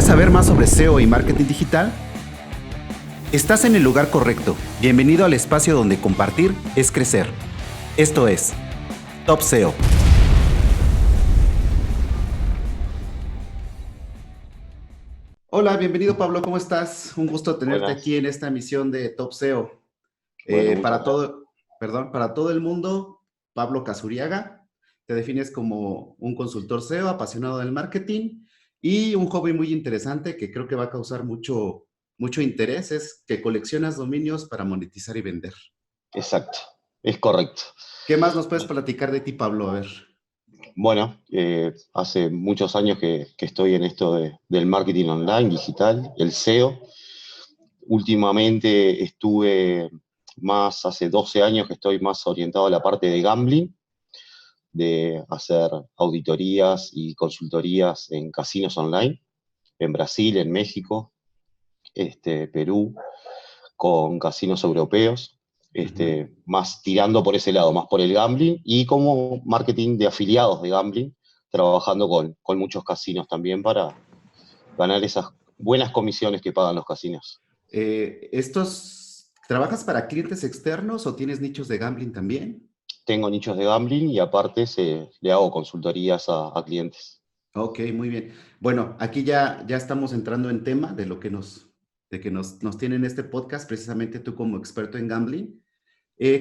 saber más sobre SEO y marketing digital? Estás en el lugar correcto. Bienvenido al espacio donde compartir es crecer. Esto es Top SEO. Hola, bienvenido Pablo, ¿cómo estás? Un gusto tenerte Buenas. aquí en esta emisión de Top SEO. Bueno, muchas Para gracias. todo el mundo, Pablo Casuriaga, te defines como un consultor SEO apasionado del marketing y un hobby muy interesante que creo que va a causar mucho interés, es que coleccionas dominios para monetizar y vender. Exacto, es correcto. ¿Qué más nos puedes platicar de ti, Pablo? A ver. Bueno, hace muchos años que estoy en esto del marketing online, digital, el SEO. Últimamente hace 12 años que estoy más orientado a la parte de gambling, de hacer auditorías y consultorías en casinos online, en Brasil, en México, Perú, con casinos europeos, Ujú. más tirando por ese lado, más por el gambling, y como marketing de afiliados de gambling, trabajando con muchos casinos también para ganar esas buenas comisiones que pagan los casinos. ¿Trabajas para clientes externos o tienes nichos de gambling también? Tengo nichos de gambling y aparte le hago consultorías a clientes. Ok, muy bien. Bueno, aquí ya estamos entrando en tema de lo que nos tiene en este podcast, precisamente tú como experto en gambling.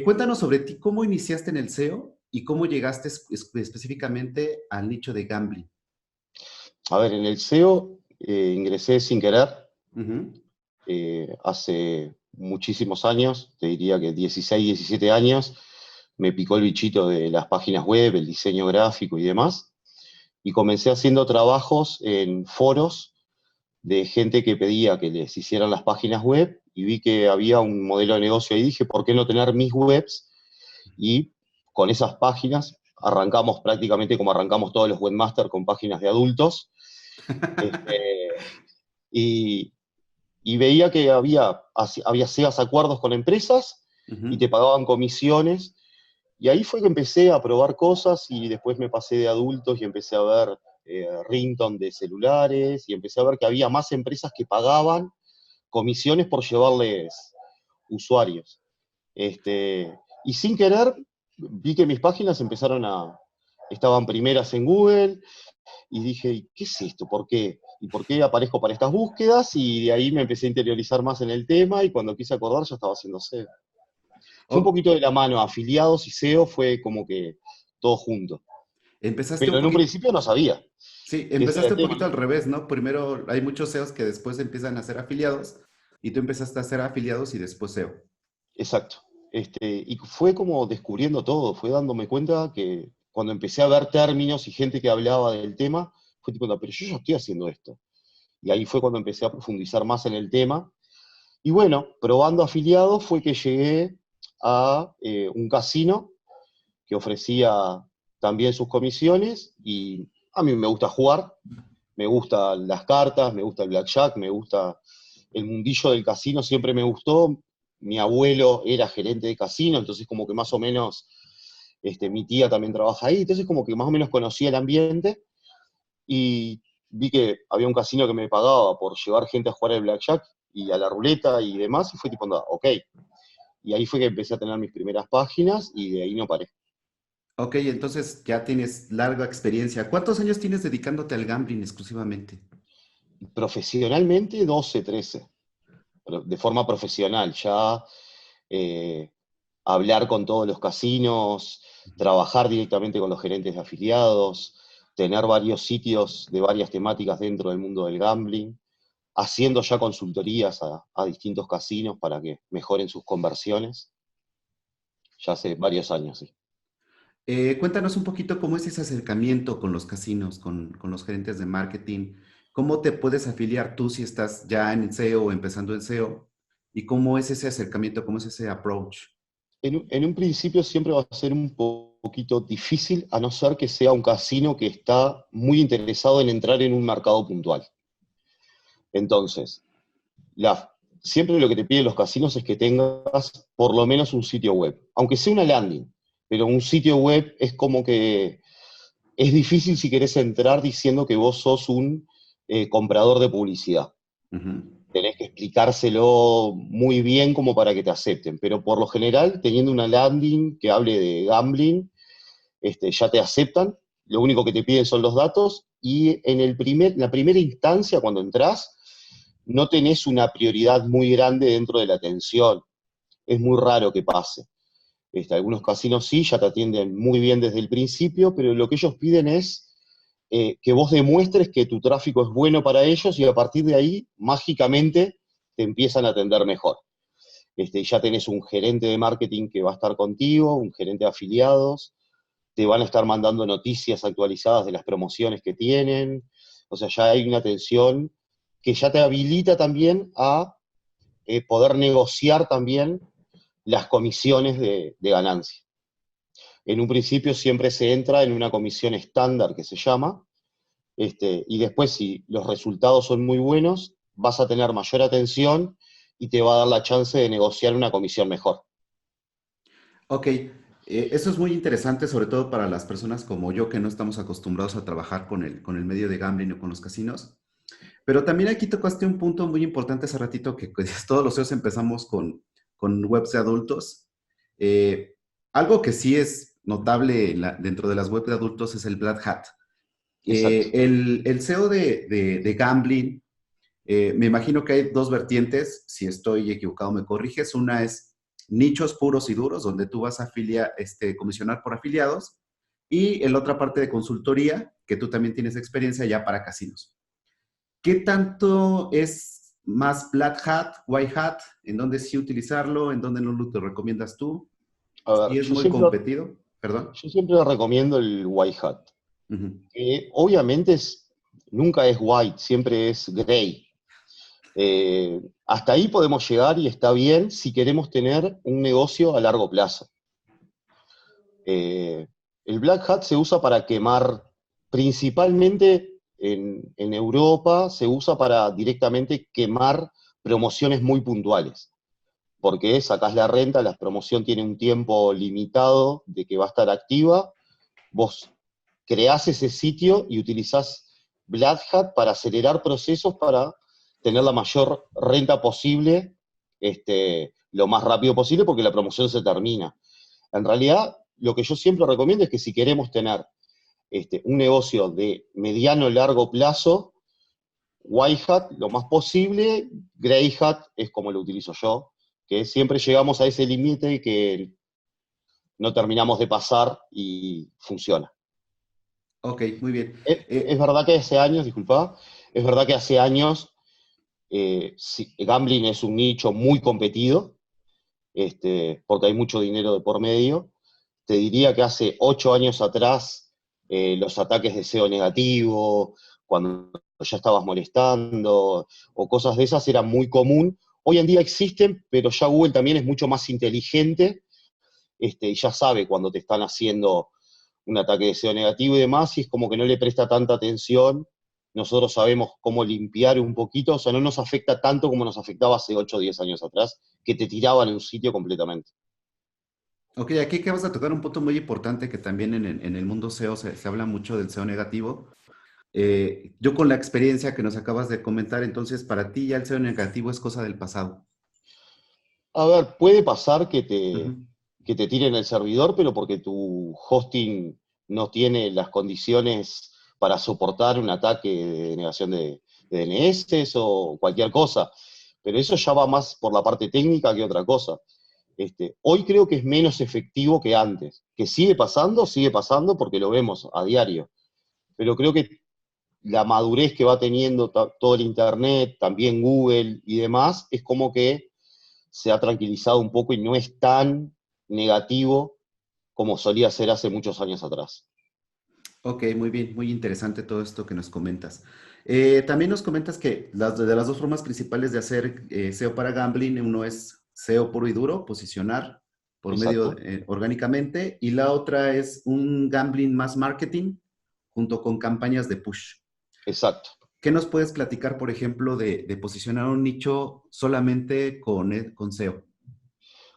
Cuéntanos sobre ti, ¿cómo iniciaste en el SEO y cómo llegaste específicamente al nicho de gambling? A ver, en el SEO ingresé sin querer, Ujú. hace muchísimos años, te diría que 16, 17 años, me picó el bichito de las páginas web, el diseño gráfico y demás, y comencé haciendo trabajos en foros de gente que pedía que les hicieran las páginas web y vi que había un modelo de negocio ahí, dije, ¿por qué no tener mis webs? Y con esas páginas arrancamos prácticamente como arrancamos todos los webmasters con páginas de adultos, este, y, y veía que había ciertos acuerdos con empresas y Ujú. te pagaban comisiones. Y ahí fue que empecé a probar cosas y después me pasé de adultos y empecé a ver ringtone de celulares y empecé a ver que había más empresas que pagaban comisiones por llevarles usuarios. Y sin querer vi que mis páginas estaban primeras en Google y dije, ¿qué es esto? ¿Por qué? ¿Y por qué aparezco para estas búsquedas? Y de ahí me empecé a interiorizar más en el tema y cuando quise acordar ya estaba haciendo SEO. Fue un O- poquito de la mano, afiliados y SEO fue como que todo junto. empezaste un Pero en un poquito, principio no sabía sí, que ese era empezaste el un tema. poquito al revés, ¿no? Primero hay muchos SEOs que después empiezan a ser afiliados y tú empezaste a ser afiliados y después SEO. Exacto. Y fue como descubriendo todo, fue dándome cuenta que cuando empecé a ver términos y gente que hablaba del tema, fue tipo, no, pero yo ya estoy haciendo esto. Y ahí fue cuando empecé a profundizar más en el tema. Y bueno, probando afiliados fue que llegué a un casino que ofrecía también sus comisiones y a mí me gusta jugar, me gustan las cartas, me gusta el blackjack, me gusta el mundillo del casino, siempre me gustó. Mi abuelo era gerente de casino, entonces como que más o menos mi tía también trabaja ahí, entonces como que más o menos conocía el ambiente y vi que había un casino que me pagaba por llevar gente a jugar al blackjack y a la ruleta y demás, y fue tipo, anda, ok. Y ahí fue que empecé a tener mis primeras páginas y de ahí no paré. Ok, entonces ya tienes larga experiencia. ¿Cuántos años tienes dedicándote al gambling exclusivamente? Profesionalmente 12, 13, de forma profesional, ya eh, hablar con todos los casinos, trabajar directamente con los gerentes de afiliados, tener varios sitios de varias temáticas dentro del mundo del gambling, haciendo ya consultorías a distintos casinos para que mejoren sus conversiones, ya hace varios años, sí. Cuéntanos un poquito cómo es ese acercamiento con los casinos, con los gerentes de marketing. ¿Cómo te puedes afiliar tú si estás ya en SEO o empezando en SEO? ¿Y cómo es ese acercamiento, cómo es ese approach? En un principio siempre va a ser un poquito difícil, a no ser que sea un casino que está muy interesado en entrar en un mercado puntual. Entonces, la, siempre lo que te piden los casinos es que tengas por lo menos un sitio web, aunque sea una landing, pero un sitio web es como que es difícil si querés entrar diciendo que vos sos un comprador de publicidad. Ujú. Tenés que explicárselo muy bien como para que te acepten, pero por lo general, teniendo una landing que hable de gambling, ya te aceptan, lo único que te piden son los datos, y en la primera instancia, cuando entras, no tenés una prioridad muy grande dentro de la atención. Es muy raro que pase. Algunos casinos sí, ya te atienden muy bien desde el principio, pero lo que ellos piden es que vos demuestres que tu tráfico es bueno para ellos y a partir de ahí, mágicamente, te empiezan a atender mejor. Ya tenés un gerente de marketing que va a estar contigo, un gerente de afiliados, te van a estar mandando noticias actualizadas de las promociones que tienen, o sea, ya hay una atención que ya te habilita también a poder negociar también las comisiones de ganancia. En un principio siempre se entra en una comisión estándar que se llama, y después si los resultados son muy buenos, vas a tener mayor atención y te va a dar la chance de negociar una comisión mejor. Ok, eso es muy interesante, sobre todo para las personas como yo que no estamos acostumbrados a trabajar con el medio de gambling o con los casinos. Pero también aquí tocaste un punto muy importante hace ratito, que pues, todos los CEOs empezamos con webs de adultos. Eh, Algo que sí es notable dentro de las webs de adultos es el Black Hat. Exacto. El CEO de gambling, me imagino que hay dos vertientes, si estoy equivocado me corriges. Una es nichos puros y duros, donde tú vas a comisionar por afiliados, y en la otra parte de consultoría, que tú también tienes experiencia ya para casinos. ¿Qué tanto es más Black Hat, White Hat? ¿En dónde sí utilizarlo? ¿En dónde no lo te recomiendas tú? A ver, ¿Sí es muy competido? Perdón. yo siempre recomiendo el white hat, Ujú. que obviamente nunca es white, siempre es gray. Hasta ahí podemos llegar y está bien si queremos tener un negocio a largo plazo. Eh, el Black Hat se usa para quemar, principalmente en Europa, se usa para directamente quemar promociones muy puntuales, porque sacás la renta, la promoción tiene un tiempo limitado de que va a estar activa, vos creás ese sitio y utilizás Black Hat para acelerar procesos para tener la mayor renta posible, lo más rápido posible, porque la promoción se termina. En realidad, lo que yo siempre recomiendo es que si queremos tener un negocio de mediano o largo plazo, White Hat lo más posible, Grey Hat es como lo utilizo yo, que siempre llegamos a ese límite que no terminamos de pasar y funciona. Ok, muy bien. Es verdad que hace años, disculpa, es verdad que hace años sí, gambling es un nicho muy competido, porque hay mucho dinero de por medio. Te diría que hace 8 años atrás los ataques de SEO negativo, cuando ya estabas molestando o cosas de esas era muy común. Hoy en día existen, pero ya Google también es mucho más inteligente, y ya sabe cuando te están haciendo un ataque de SEO negativo y demás, y es como que no le presta tanta atención. Nosotros sabemos cómo limpiar un poquito, o sea, no nos afecta tanto como nos afectaba hace 8 o 10 años atrás, que te tiraban en un sitio completamente. Ok, aquí que vas a tocar un punto muy importante que también en el mundo SEO se habla mucho del SEO negativo. Yo con la experiencia que nos acabas de comentar, entonces para ti ya el SEO negativo es cosa del pasado. A ver, puede pasar Ujú. que te tiren el servidor, pero porque tu hosting no tiene las condiciones para soportar un ataque de denegación de DNS o cualquier cosa. Pero eso ya va más por la parte técnica que otra cosa. Hoy creo que es menos efectivo que antes. Que sigue pasando porque lo vemos a diario. Pero creo que la madurez que va teniendo todo el Internet, también Google y demás, es como que se ha tranquilizado un poco y no es tan negativo como solía ser hace muchos años atrás. Ok, muy bien, muy interesante todo esto que nos comentas. También nos comentas que de las dos formas principales de hacer SEO para gambling, uno es SEO puro y duro, posicionar por medio Exacto, orgánicamente, y la otra es un gambling más marketing junto con campañas de push. exacto. ¿Qué nos puedes platicar, por ejemplo, de posicionar un nicho solamente con SEO?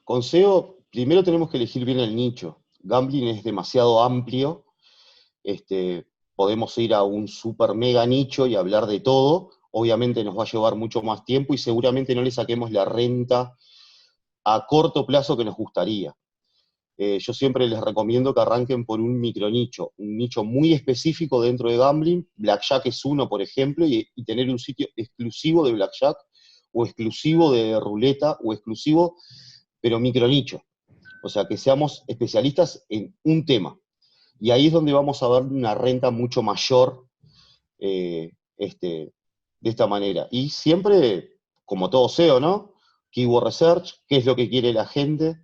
Con SEO, primero tenemos que elegir bien el nicho. Gambling es demasiado amplio, este, podemos ir a un super mega nicho y hablar de todo. Obviamente nos va a llevar mucho más tiempo y seguramente no le saquemos la renta a corto plazo que nos gustaría. Yo siempre les recomiendo que arranquen por un micronicho, un nicho muy específico dentro de gambling. Blackjack es uno, por ejemplo, y tener un sitio exclusivo de Blackjack, o exclusivo de ruleta, o exclusivo, pero micronicho. O sea, que seamos especialistas en un tema. Y ahí es donde vamos a ver una renta mucho mayor de esta manera. Y siempre, como todo SEO, ¿no? Keyword Research, qué es lo que quiere la gente.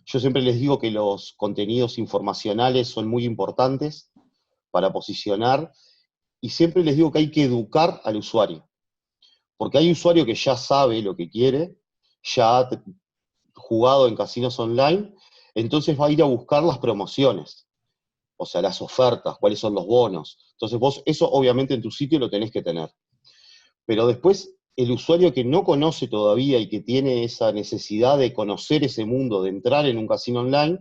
Yo siempre les digo que los contenidos informacionales son muy importantes para posicionar y siempre les digo que hay que educar al usuario, porque hay usuario que ya sabe lo que quiere, ya ha jugado en casinos online, entonces va a ir a buscar las promociones, o sea, las ofertas, cuáles son los bonos. Entonces vos eso obviamente en tu sitio lo tenés que tener. Pero después el usuario que no conoce todavía y que tiene esa necesidad de conocer ese mundo, de entrar en un casino online,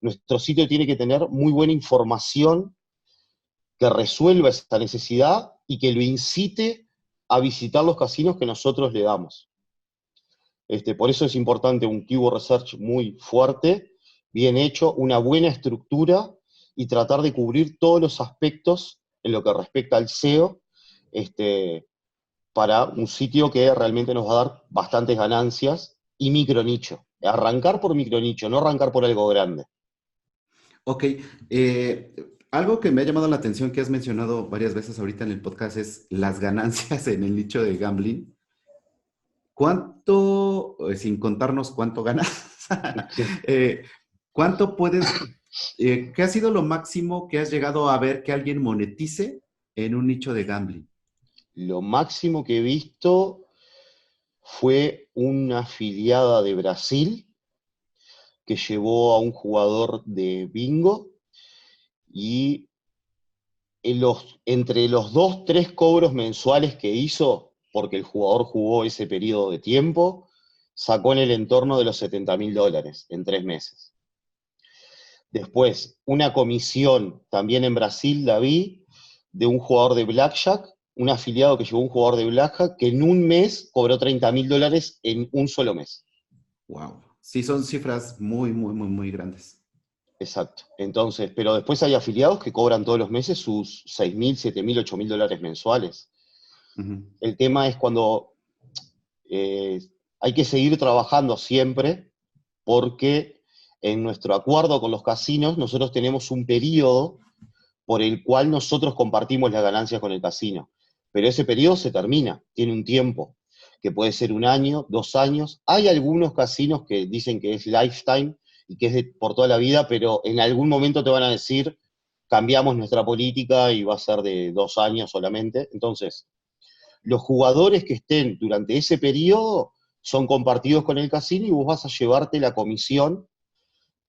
nuestro sitio tiene que tener muy buena información que resuelva esa necesidad y que lo incite a visitar los casinos que nosotros le damos. Por eso es importante un keyword research muy fuerte, bien hecho, una buena estructura y tratar de cubrir todos los aspectos en lo que respecta al SEO, para un sitio que realmente nos va a dar bastantes ganancias y micronicho. Arrancar por micronicho, no arrancar por algo grande. Ok, algo que me ha llamado la atención que has mencionado varias veces ahorita en el podcast es las ganancias en el nicho de gambling. ¿Cuánto, sin contarnos cuánto ganas, Sí. eh, cuánto puedes, qué ha sido lo máximo que has llegado a ver que alguien monetice en un nicho de gambling? Lo máximo que he visto fue una afiliada de Brasil que llevó a un jugador de bingo y entre los dos, tres cobros mensuales que hizo, porque el jugador jugó ese periodo de tiempo, sacó en el entorno de los $70.000 en 3 meses. Después, una comisión también en Brasil la vi de un jugador de Blackjack, un afiliado que llevó un jugador de Blackjack que en un mes cobró $30.000 en un solo mes. Wow. Sí, son cifras muy, muy, muy, muy grandes. Exacto. Entonces, pero después hay afiliados que cobran todos los meses sus $6.000, $7.000, $8.000 mensuales. Ujú. El tema es cuando eh, hay que seguir trabajando siempre porque en nuestro acuerdo con los casinos nosotros tenemos un periodo por el cual nosotros compartimos las ganancias con el casino. Pero ese periodo se termina, tiene un tiempo, que puede ser 1 año, 2 años. Hay algunos casinos que dicen que es lifetime y que es por toda la vida, pero en algún momento te van a decir, cambiamos nuestra política y va a ser de 2 años solamente. Entonces, los jugadores que estén durante ese periodo son compartidos con el casino y vos vas a llevarte la comisión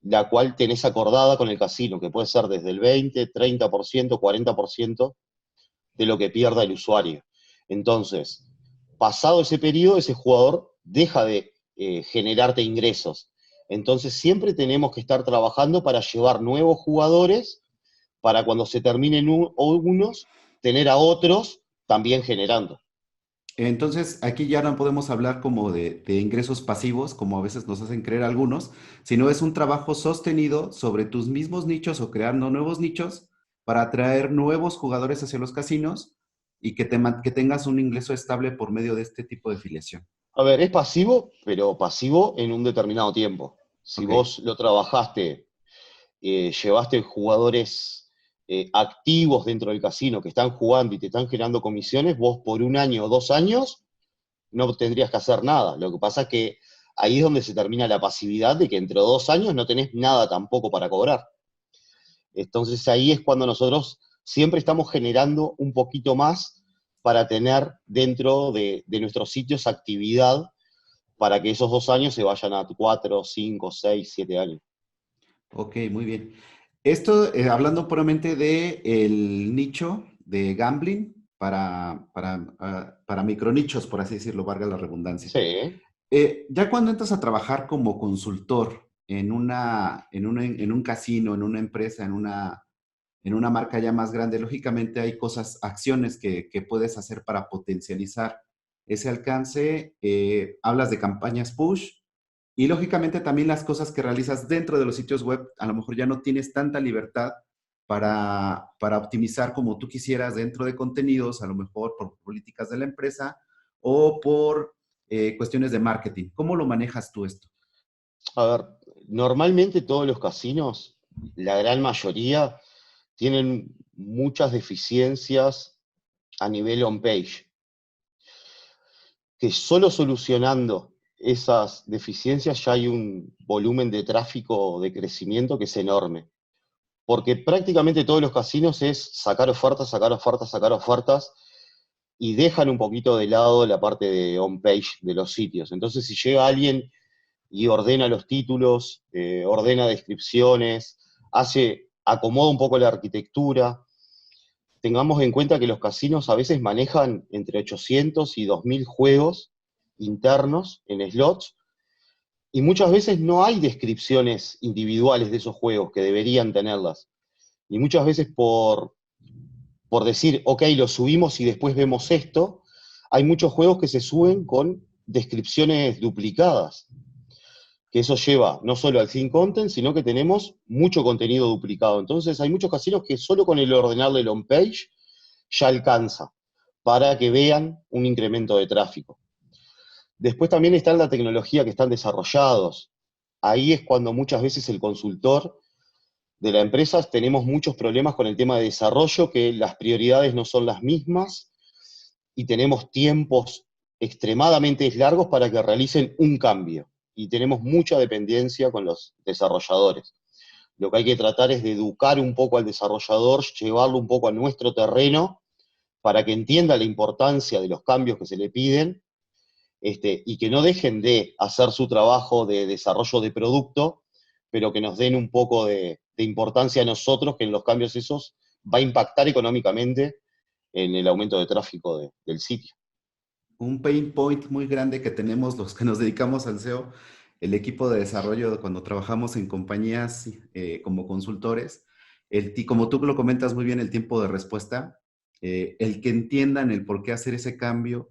la cual tenés acordada con el casino, que puede ser desde el 20, 30%, 40% de lo que pierda el usuario. Entonces, pasado ese periodo, ese jugador deja de generarte ingresos. Entonces, siempre tenemos que estar trabajando para llevar nuevos jugadores, para cuando se terminen unos, tener a otros también generando. Entonces, aquí ya no podemos hablar como de ingresos pasivos, como a veces nos hacen creer algunos, sino es un trabajo sostenido sobre tus mismos nichos o creando nuevos nichos para atraer nuevos jugadores hacia los casinos y que tengas un ingreso estable por medio de este tipo de filiación. A ver, es pasivo, pero pasivo en un determinado tiempo. Si Ok. vos lo trabajaste, llevaste jugadores activos dentro del casino que están jugando y te están generando comisiones, vos por 1 año o 2 años no tendrías que hacer nada. Lo que pasa es que ahí es donde se termina la pasividad de que entre 2 años no tenés nada tampoco para cobrar. Entonces ahí es cuando nosotros siempre estamos generando un poquito más para tener dentro de nuestros sitios actividad para que esos 2 años se vayan a 4, 5, 6, 7 años. Ok, muy bien. Esto, hablando puramente de el nicho de gambling para micronichos, por así decirlo, valga la redundancia. Sí. Ya cuando entras a trabajar como consultor en un casino, en una empresa, en una marca ya más grande, lógicamente hay cosas, acciones que puedes hacer para potencializar ese alcance. Hablas de campañas push y lógicamente también las cosas que realizas dentro de los sitios web, a lo mejor ya no tienes tanta libertad para optimizar como tú quisieras dentro de contenidos, a lo mejor por políticas de la empresa o por cuestiones de marketing. ¿Cómo lo manejas tú esto? A ver, normalmente todos los casinos, la gran mayoría, tienen muchas deficiencias a nivel on-page, que solo solucionando esas deficiencias ya hay un volumen de tráfico de crecimiento que es enorme. Porque prácticamente todos los casinos es sacar ofertas, sacar ofertas, sacar ofertas, y dejan un poquito de lado la parte de on-page de los sitios. Entonces, si llega alguien y ordena los títulos, ordena descripciones, acomoda un poco la arquitectura, tengamos en cuenta que los casinos a veces manejan entre 800 y 2000 juegos internos en slots, y muchas veces no hay descripciones individuales de esos juegos que deberían tenerlas. Y muchas veces por decir, ok, lo subimos y después vemos esto, hay muchos juegos que se suben con descripciones duplicadas, que eso lleva no solo al thin content, sino que tenemos mucho contenido duplicado. Entonces hay muchos casinos que solo con el ordenarle el on-page ya alcanza para que vean un incremento de tráfico. Después también está la tecnología que están desarrollados. Ahí es cuando muchas veces el consultor de la empresa tenemos muchos problemas con el tema de desarrollo, que las prioridades no son las mismas y tenemos tiempos extremadamente largos para que realicen un cambio. Y tenemos mucha dependencia con los desarrolladores. Lo que hay que tratar es de educar un poco al desarrollador, llevarlo un poco a nuestro terreno para que entienda la importancia de los cambios que se le piden, y que no dejen de hacer su trabajo de desarrollo de producto, pero que nos den un poco de importancia a nosotros, que en los cambios esos va a impactar económicamente en el aumento de tráfico del sitio. Un pain point muy grande que tenemos los que nos dedicamos al SEO, el equipo de desarrollo cuando trabajamos en compañías como consultores, como tú lo comentas muy bien, el tiempo de respuesta, el que entiendan el por qué hacer ese cambio,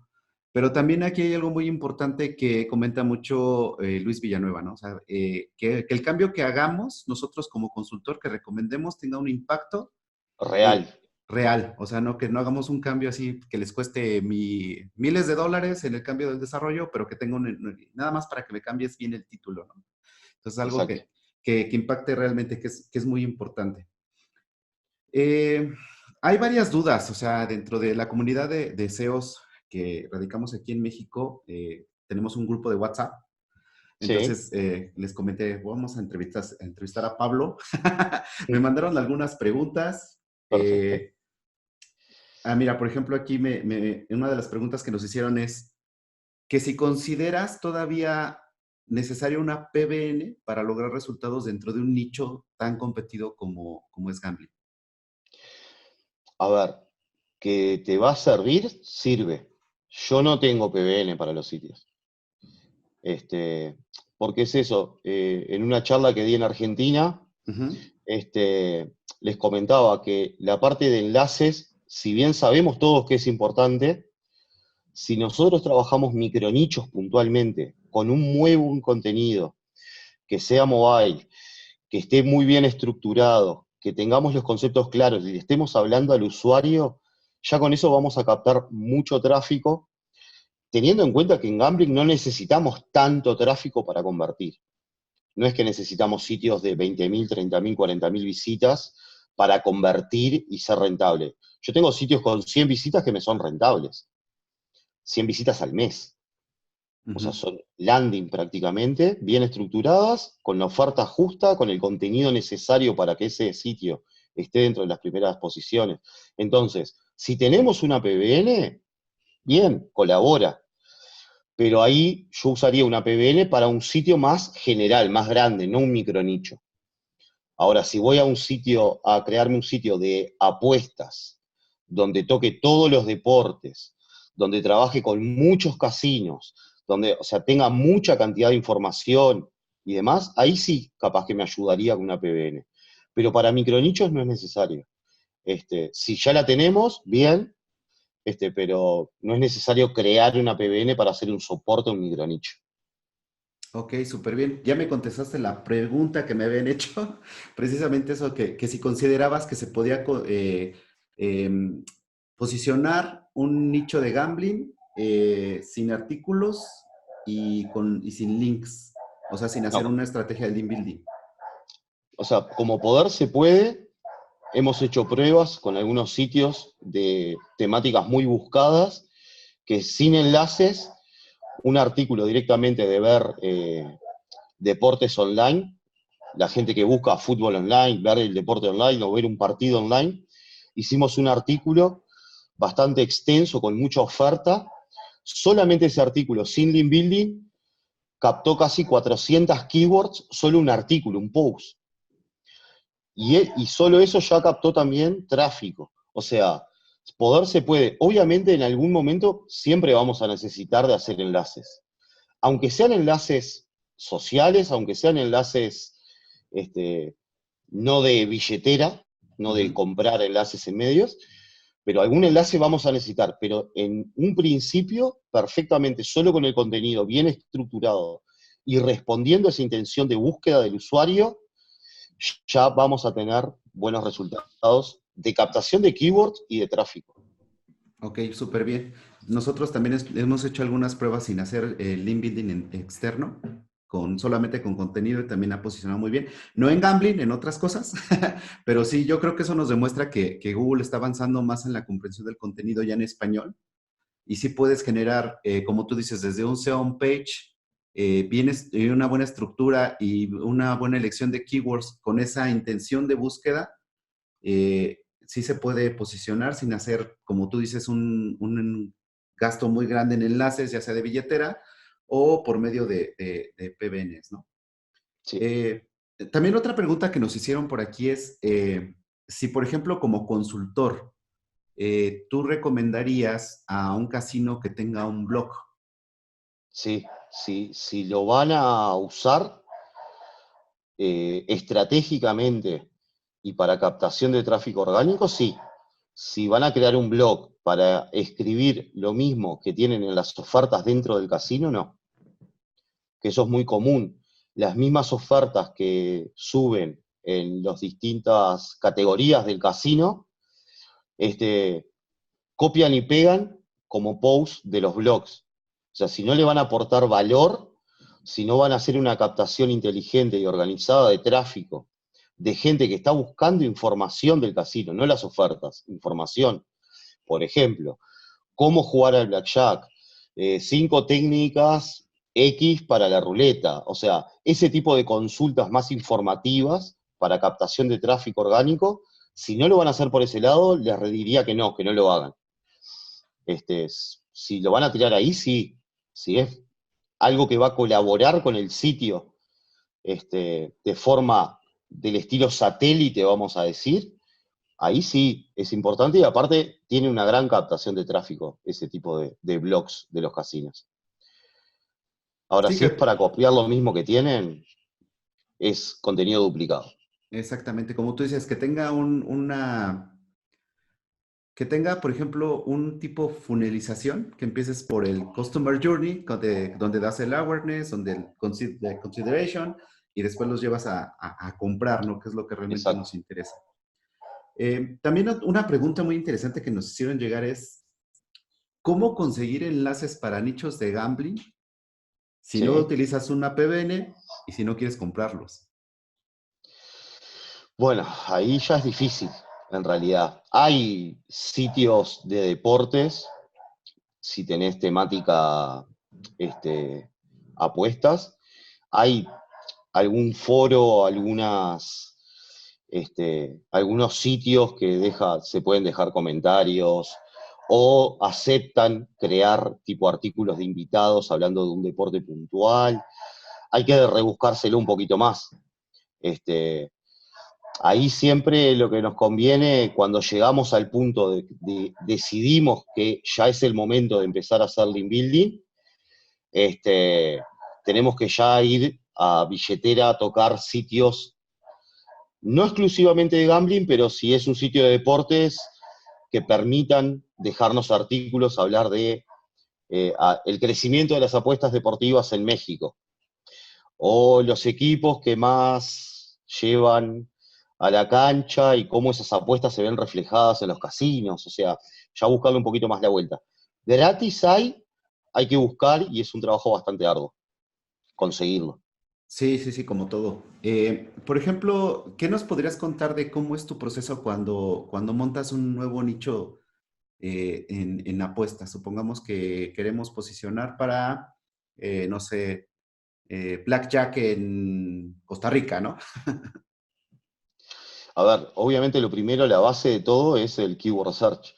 pero también aquí hay algo muy importante que comenta mucho Luis Villanueva, ¿no? O sea, que el cambio que hagamos nosotros como consultor, que recomendemos, tenga un impacto Real. real, o sea, no que no hagamos un cambio así que les cueste miles de dólares en el cambio del desarrollo, pero que tenga nada más para que me cambies bien el título, ¿no? Entonces, algo Exacto. que impacte realmente, que es muy importante. Eh, Hay varias dudas, o sea, dentro de la comunidad de SEOs que radicamos aquí en México, tenemos un grupo de WhatsApp. Sí, Entonces, les comenté, vamos a entrevistar a Pablo. Me mandaron algunas preguntas. perfecto. Mira, por ejemplo, aquí una de las preguntas que nos hicieron es que si consideras todavía necesaria una PBN para lograr resultados dentro de un nicho tan competido como es gambling. A ver, que te va a servir, sirve. Yo no tengo PBN para los sitios. Este, porque es eso, en una charla que di en Argentina, Ujú. les comentaba que la parte de enlaces, si bien sabemos todos que es importante, si nosotros trabajamos micronichos puntualmente, con un muy buen contenido, que sea mobile, que esté muy bien estructurado, que tengamos los conceptos claros y le estemos hablando al usuario, ya con eso vamos a captar mucho tráfico, teniendo en cuenta que en gambling no necesitamos tanto tráfico para convertir. No es que necesitamos sitios de 20.000, 30.000, 40.000 visitas para convertir y ser rentable. Yo tengo sitios con 100 visitas que me son rentables. 100 visitas al mes. O sea, Ujú. son landing prácticamente, bien estructuradas, con la oferta justa, con el contenido necesario para que ese sitio esté dentro de las primeras posiciones. Entonces, si tenemos una PBN, bien, colabora. Pero ahí yo usaría una PBN para un sitio más general, más grande, no un micronicho. Ahora, si voy a un sitio, a crearme un sitio de apuestas, donde toque todos los deportes, donde trabaje con muchos casinos, donde, o sea, tenga mucha cantidad de información y demás, ahí sí, capaz que me ayudaría con una PBN. Pero para micronichos no es necesario. Si ya la tenemos, bien, pero no es necesario crear una PBN para hacer un soporte a un micronicho. Ok, súper bien. Ya me contestaste la pregunta que me habían hecho, precisamente eso, que si considerabas que se podía em, posicionar un nicho de gambling sin artículos y sin links, o sea, sin hacer No, una estrategia de link building. o sea, como poder se puede, hemos hecho pruebas con algunos sitios de temáticas muy buscadas, que sin enlaces, un artículo directamente de ver deportes online, la gente que busca fútbol online, ver el deporte online o ver un partido online, hicimos un artículo bastante extenso, con mucha oferta. Solamente ese artículo, sin link building, captó casi 400 keywords, solo un artículo, un post. Y solo eso ya captó también tráfico. O sea, poder se puede. Obviamente en algún momento siempre vamos a necesitar de hacer enlaces. Aunque sean enlaces sociales, aunque sean enlaces no de billetera, no de Ujú. comprar enlaces en medios, pero algún enlace vamos a necesitar. Pero en un principio, perfectamente, solo con el contenido bien estructurado y respondiendo a esa intención de búsqueda del usuario, ya vamos a tener buenos resultados de captación de keywords y de tráfico. Ok, súper bien. Nosotros también hemos hecho algunas pruebas sin hacer link building externo, solamente con contenido y también ha posicionado muy bien. No en gambling, en otras cosas, pero sí, yo creo que eso nos demuestra que Google está avanzando más en la comprensión del contenido ya en español y sí puedes generar, como tú dices, desde un SEO on page, una buena estructura y una buena elección de keywords con esa intención de búsqueda, sí se puede posicionar sin hacer, como tú dices, un gasto muy grande en enlaces, ya sea de billetera o por medio de PBNs, ¿no? Sí, Eh, También otra pregunta que nos hicieron por aquí es, si por ejemplo como consultor, ¿tú recomendarías a un casino que tenga un blog? sí, sí, si lo van a usar estratégicamente y para captación de tráfico orgánico, sí. Si van a crear un blog para escribir lo mismo que tienen en las ofertas dentro del casino, no. Que eso es muy común. Las mismas ofertas que suben en las distintas categorías del casino, este, copian y pegan como post de los blogs. O sea, si no le van a aportar valor, si no van a hacer una captación inteligente y organizada de tráfico, de gente que está buscando información del casino, no las ofertas, información. Por ejemplo, cómo jugar al blackjack, 5 técnicas X para la ruleta. O sea, ese tipo de consultas más informativas para captación de tráfico orgánico, si no lo van a hacer por ese lado, les diría que no lo hagan. Si lo van a tirar ahí, sí. Si es algo que va a colaborar con el sitio de forma del estilo satélite, vamos a decir, ahí sí es importante y aparte tiene una gran captación de tráfico ese tipo de blogs de los casinos. Ahora, Sí, si es para copiar lo mismo que tienen, es contenido duplicado. exactamente, como tú dices, que tenga, por ejemplo, un tipo funelización, que empieces por el Customer Journey, donde das el awareness, donde el consideration, y después los llevas a comprar, ¿no? Que es lo que realmente nos Exacto. interesa. También una pregunta muy interesante que nos hicieron llegar es, ¿cómo conseguir enlaces para nichos de gambling si no Sí. utilizas una PBN y si no quieres comprarlos? Bueno, ahí ya es difícil, en realidad. Hay sitios de deportes, si tenés temática apuestas, hay algún foro, algunos sitios que se pueden dejar comentarios o aceptan crear tipo artículos de invitados hablando de un deporte puntual. Hay que rebuscárselo un poquito más. Este, Ahí siempre lo que nos conviene, cuando llegamos al punto decidimos que ya es el momento de empezar a hacer link building, tenemos que ya ir a billetera a tocar sitios no exclusivamente de gambling, pero si es un sitio de deportes que permitan dejarnos artículos, hablar de el crecimiento de las apuestas deportivas en México, o los equipos que más llevan a la cancha y cómo esas apuestas se ven reflejadas en los casinos, o sea, ya buscarle un poquito más la vuelta. Gratis hay que buscar y es un trabajo bastante arduo conseguirlo. Sí, sí, sí, como todo. Por ejemplo, ¿qué nos podrías contar de cómo es tu proceso cuando montas un nuevo nicho en apuestas? Supongamos que queremos posicionar para, no sé, Blackjack en Costa Rica, ¿no? A ver, obviamente lo primero, la base de todo es el keyword research.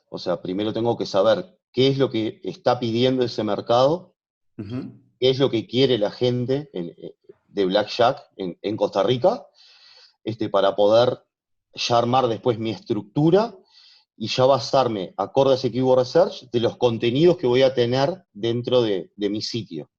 O sea, primero tengo que saber qué es lo que está pidiendo ese mercado, Ujú. qué es lo que quiere la gente de Blackjack en Costa Rica, para poder ya armar después mi estructura y ya basarme, acorde a ese keyword research, de los contenidos que voy a tener dentro de mi sitio.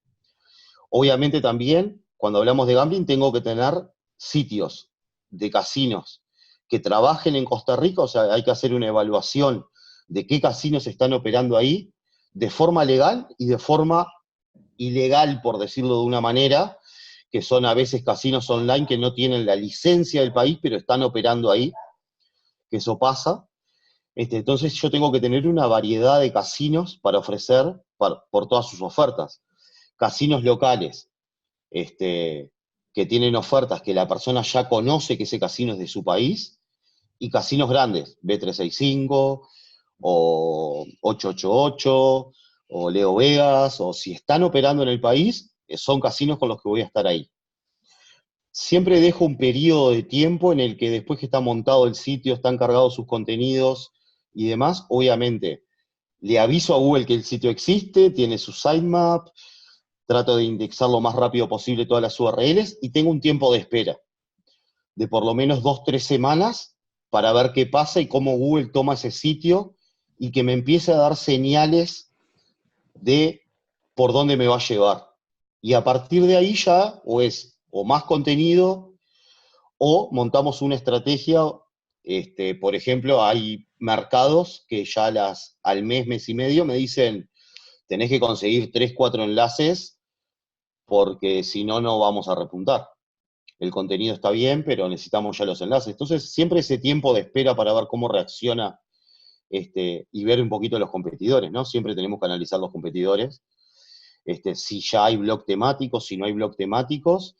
Obviamente también, cuando hablamos de gambling, tengo que tener sitios de casinos que trabajen en Costa Rica, o sea, hay que hacer una evaluación de qué casinos están operando ahí, de forma legal y de forma ilegal, por decirlo de una manera, que son a veces casinos online que no tienen la licencia del país, pero están operando ahí, que eso pasa. Entonces yo tengo que tener una variedad de casinos para ofrecer por todas sus ofertas. Casinos locales, que tienen ofertas que la persona ya conoce que ese casino es de su país, y casinos grandes, B365 o 888 o Leo Vegas, o si están operando en el país, son casinos con los que voy a estar ahí. Siempre dejo un periodo de tiempo en el que después que está montado el sitio, están cargados sus contenidos y demás, obviamente le aviso a Google que el sitio existe, tiene su sitemap, trato de indexar lo más rápido posible todas las URLs y tengo un tiempo de espera de por lo menos 2, 3 semanas para ver qué pasa y cómo Google toma ese sitio y que me empiece a dar señales de por dónde me va a llevar. Y a partir de ahí ya o más contenido o montamos una estrategia. Por ejemplo, hay mercados que ya al mes, mes y medio me dicen tenés que conseguir 3, 4 enlaces porque si no, no vamos a repuntar. El contenido está bien, pero necesitamos ya los enlaces. Entonces, siempre ese tiempo de espera para ver cómo reacciona y ver un poquito los competidores, ¿no? Siempre tenemos que analizar los competidores, si ya hay blog temáticos, si no hay blog temáticos,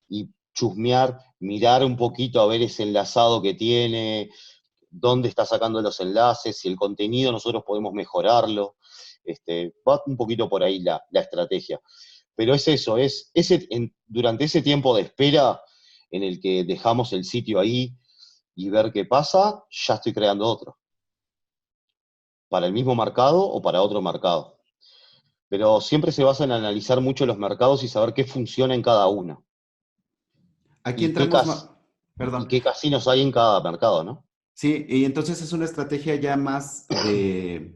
y chusmear, mirar un poquito a ver ese enlazado que tiene, dónde está sacando los enlaces, si el contenido nosotros podemos mejorarlo. Va un poquito por ahí la estrategia. Pero es eso, durante ese tiempo de espera en el que dejamos el sitio ahí y ver qué pasa, ya estoy creando otro, para el mismo mercado o para otro mercado. Pero siempre se basa en analizar mucho los mercados y saber qué funciona en cada uno Aquí y qué, entramos, y perdón. qué casinos hay en cada mercado, ¿no? Sí, y entonces es una estrategia ya más de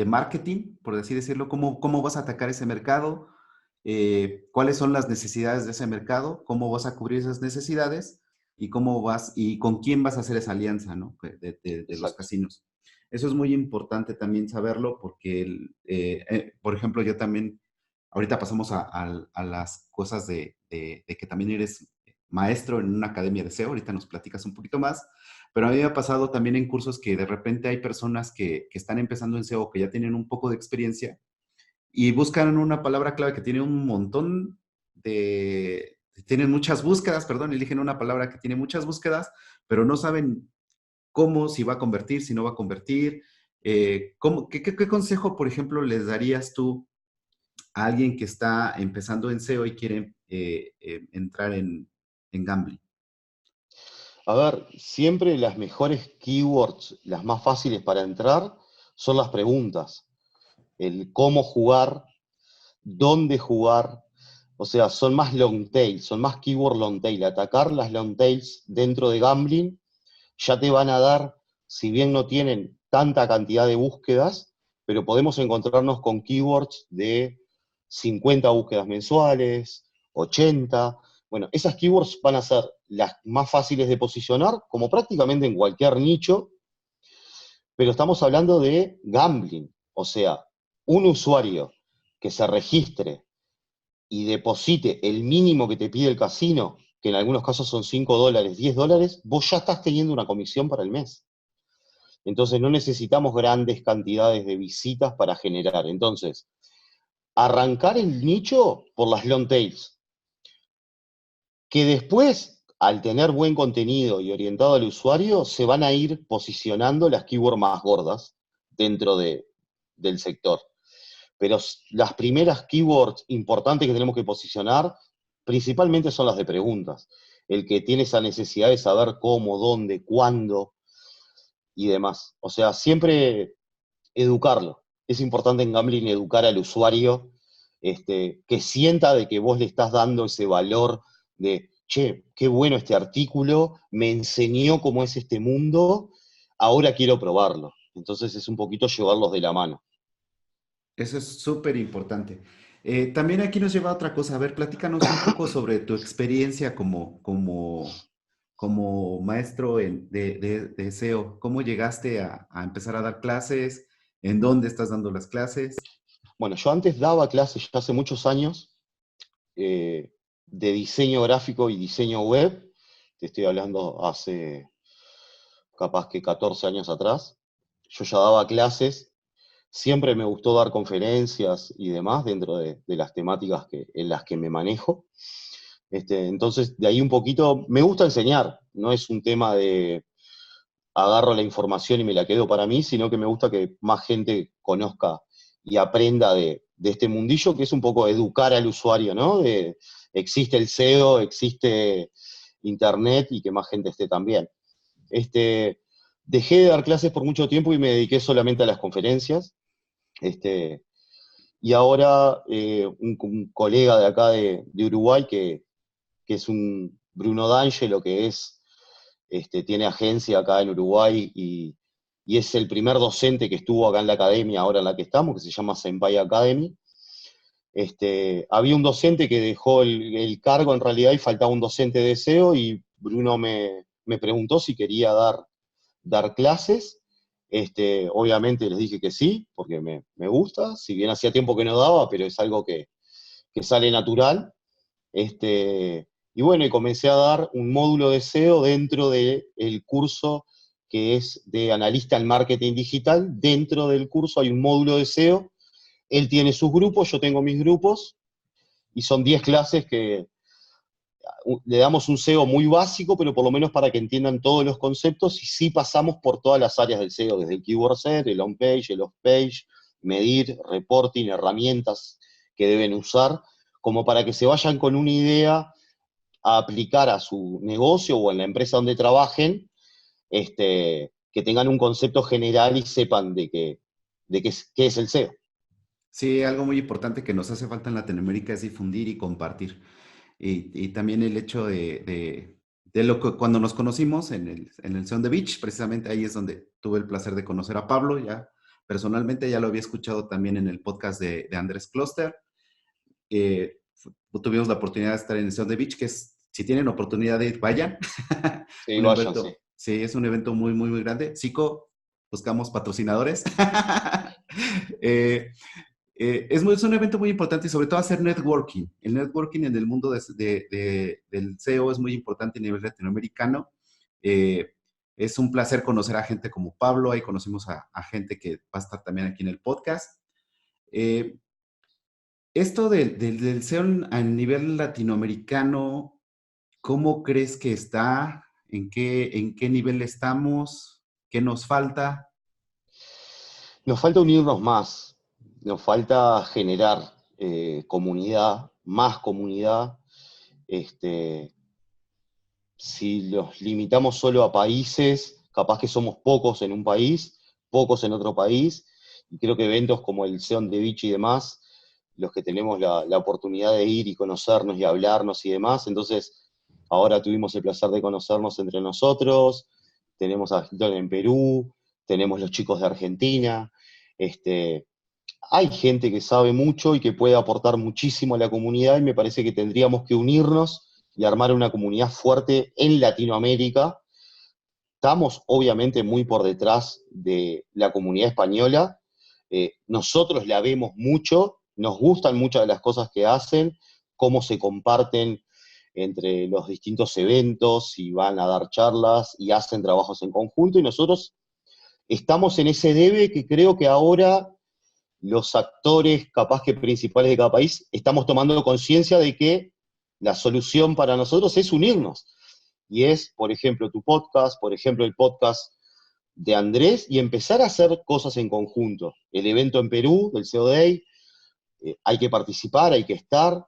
marketing, por así decirlo. ¿Cómo vas a atacar ese mercado? ¿Cuáles son las necesidades de ese mercado? ¿Cómo vas a cubrir esas necesidades? Y con quién vas a hacer esa alianza, ¿no? De los Exacto. casinos. Eso es muy importante también saberlo porque, por ejemplo, yo también, ahorita pasamos a las cosas de que también eres maestro en una academia de SEO, ahorita nos platicas un poquito más, pero a mí me ha pasado también en cursos que de repente hay personas que están empezando en SEO, que ya tienen un poco de experiencia y buscan una palabra clave que tiene un montón tienen muchas búsquedas, perdón, eligen una palabra que tiene muchas búsquedas, pero no saben cómo, si va a convertir, si no va a convertir. ¿Qué consejo, por ejemplo, les darías tú a alguien que está empezando en SEO y quiere entrar en gambling? A ver, siempre las mejores keywords, las más fáciles para entrar, son las preguntas. El cómo jugar, dónde jugar, o sea, son más long tail, son más keyword long tail. Atacar las long tails dentro de gambling ya te van a dar, si bien no tienen tanta cantidad de búsquedas, pero podemos encontrarnos con keywords de 50 búsquedas mensuales, 80. Bueno, esas keywords van a ser las más fáciles de posicionar, como prácticamente en cualquier nicho, pero estamos hablando de gambling. O sea, un usuario que se registre y deposite el mínimo que te pide el casino, que en algunos casos son $5, $10, vos ya estás teniendo una comisión para el mes. Entonces no necesitamos grandes cantidades de visitas para generar. Entonces, arrancar el nicho por las long tails, que después, al tener buen contenido y orientado al usuario, se van a ir posicionando las keywords más gordas dentro del sector. Pero las primeras keywords importantes que tenemos que posicionar, principalmente son las de preguntas. El que tiene esa necesidad de saber cómo, dónde, cuándo y demás. O sea, siempre educarlo. Es importante en gambling educar al usuario, que sienta de que vos le estás dando ese valor de, che, qué bueno este artículo, me enseñó cómo es este mundo, ahora quiero probarlo. Entonces es un poquito llevarlos de la mano. Eso es súper importante. También aquí nos lleva a otra cosa. A ver, platícanos un poco sobre tu experiencia como maestro de SEO. ¿Cómo llegaste a empezar a dar clases? ¿En dónde estás dando las clases? Bueno, yo antes daba clases ya hace muchos años eh, de diseño gráfico y diseño web. Te estoy hablando hace capaz que 14 años atrás. Yo ya daba clases. Siempre me gustó dar conferencias y demás dentro de las temáticas en las que me manejo. Entonces, de ahí un poquito, me gusta enseñar, no es un tema de agarro la información y me la quedo para mí, sino que me gusta que más gente conozca y aprenda de este mundillo, que es un poco educar al usuario, ¿no? Existe el SEO, existe Internet y que más gente esté también. Este, Dejé de dar clases por mucho tiempo y me dediqué solamente a las conferencias. Este, y ahora un colega de acá de Uruguay, que es un Bruno D'Angelo, que tiene agencia acá en Uruguay y es el primer docente que estuvo acá en la academia, ahora en la que estamos, que se llama Senpai Academy. Había un docente que dejó el cargo en realidad y faltaba un docente de SEO y Bruno me preguntó si quería dar clases. Obviamente les dije que sí, porque me gusta, si bien hacía tiempo que no daba, pero es algo que sale natural. Y bueno, y comencé a dar un módulo de SEO dentro del curso que es de analista en marketing digital. Dentro del curso hay un módulo de SEO. Él tiene sus grupos, yo tengo mis grupos, y son 10 clases que le damos un SEO muy básico, pero por lo menos para que entiendan todos los conceptos, y sí pasamos por todas las áreas del SEO, desde el keyword set, el on-page, el off-page, medir, reporting, herramientas que deben usar, como para que se vayan con una idea a aplicar a su negocio o en la empresa donde trabajen, que tengan un concepto general y sepan qué es el SEO. Sí, algo muy importante que nos hace falta en Latinoamérica es difundir y compartir. Y también el hecho de lo que cuando nos conocimos en el Sound the Beach, precisamente ahí es donde tuve el placer de conocer a Pablo, ya personalmente ya lo había escuchado también en el podcast de Andrés Kloster. Tuvimos la oportunidad de estar en el Sound the Beach, que es, si tienen oportunidad de ir, vayan. Sí, Un vayan, sí. evento, sí, es un evento muy, muy, muy grande. Cico, buscamos patrocinadores. eh, es un evento muy importante y sobre todo hacer networking. El networking en el mundo del SEO es muy importante a nivel latinoamericano. Eh, es un placer conocer a gente como Pablo, ahí conocimos a gente que va a estar también aquí en el podcast. Eh, Esto del SEO a nivel latinoamericano, ¿cómo crees que está? ¿En qué nivel estamos? ¿Qué nos falta? Nos falta unirnos más, nos falta generar comunidad, más comunidad. Este, si los limitamos solo a países, capaz que somos pocos en un país, pocos en otro país, y creo que eventos como el Seon de Beach y demás, los que tenemos la oportunidad de ir y conocernos y hablarnos y demás, entonces ahora tuvimos el placer de conocernos entre nosotros, tenemos a Hilton en Perú, tenemos los chicos de Argentina, este, hay gente que sabe mucho y que puede aportar muchísimo a la comunidad y me parece que tendríamos que unirnos y armar una comunidad fuerte en Latinoamérica. Estamos obviamente muy por detrás de la comunidad española. Nosotros la vemos mucho, nos gustan muchas de las cosas que hacen, cómo se comparten entre los distintos eventos, y van a dar charlas y hacen trabajos en conjunto, y nosotros estamos en ese debe que creo que ahora los actores, capaz que principales de cada país, estamos tomando conciencia de que la solución para nosotros es unirnos. Y es, por ejemplo, tu podcast, por ejemplo, el podcast de Andrés, y empezar a hacer cosas en conjunto. El evento en Perú, del CEO Day, hay que participar, hay que estar,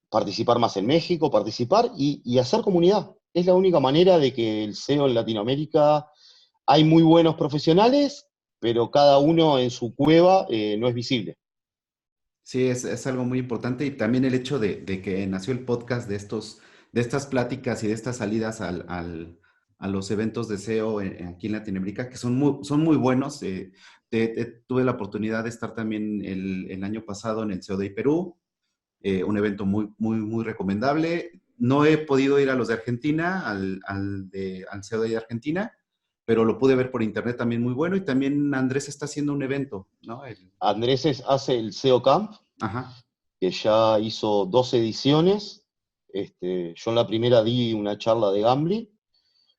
participar más en México, participar y hacer comunidad. Es la única manera de que el SEO en Latinoamérica, hay muy buenos profesionales, pero cada uno en su cueva no es visible. Sí, es algo muy importante y también el hecho de que nació el podcast de estas pláticas y de estas salidas a los eventos de SEO aquí en Latinoamérica, que son muy buenos. Tuve la oportunidad de estar también el año pasado en el SEO de Perú, un evento muy recomendable. No he podido ir a los de Argentina, al SEO de Argentina, pero lo pude ver por internet también muy bueno y también Andrés está haciendo un evento, ¿no? Andrés hace el SEO Camp, Ajá. que ya hizo 2 ediciones. Yo en la primera di una charla de Gambly,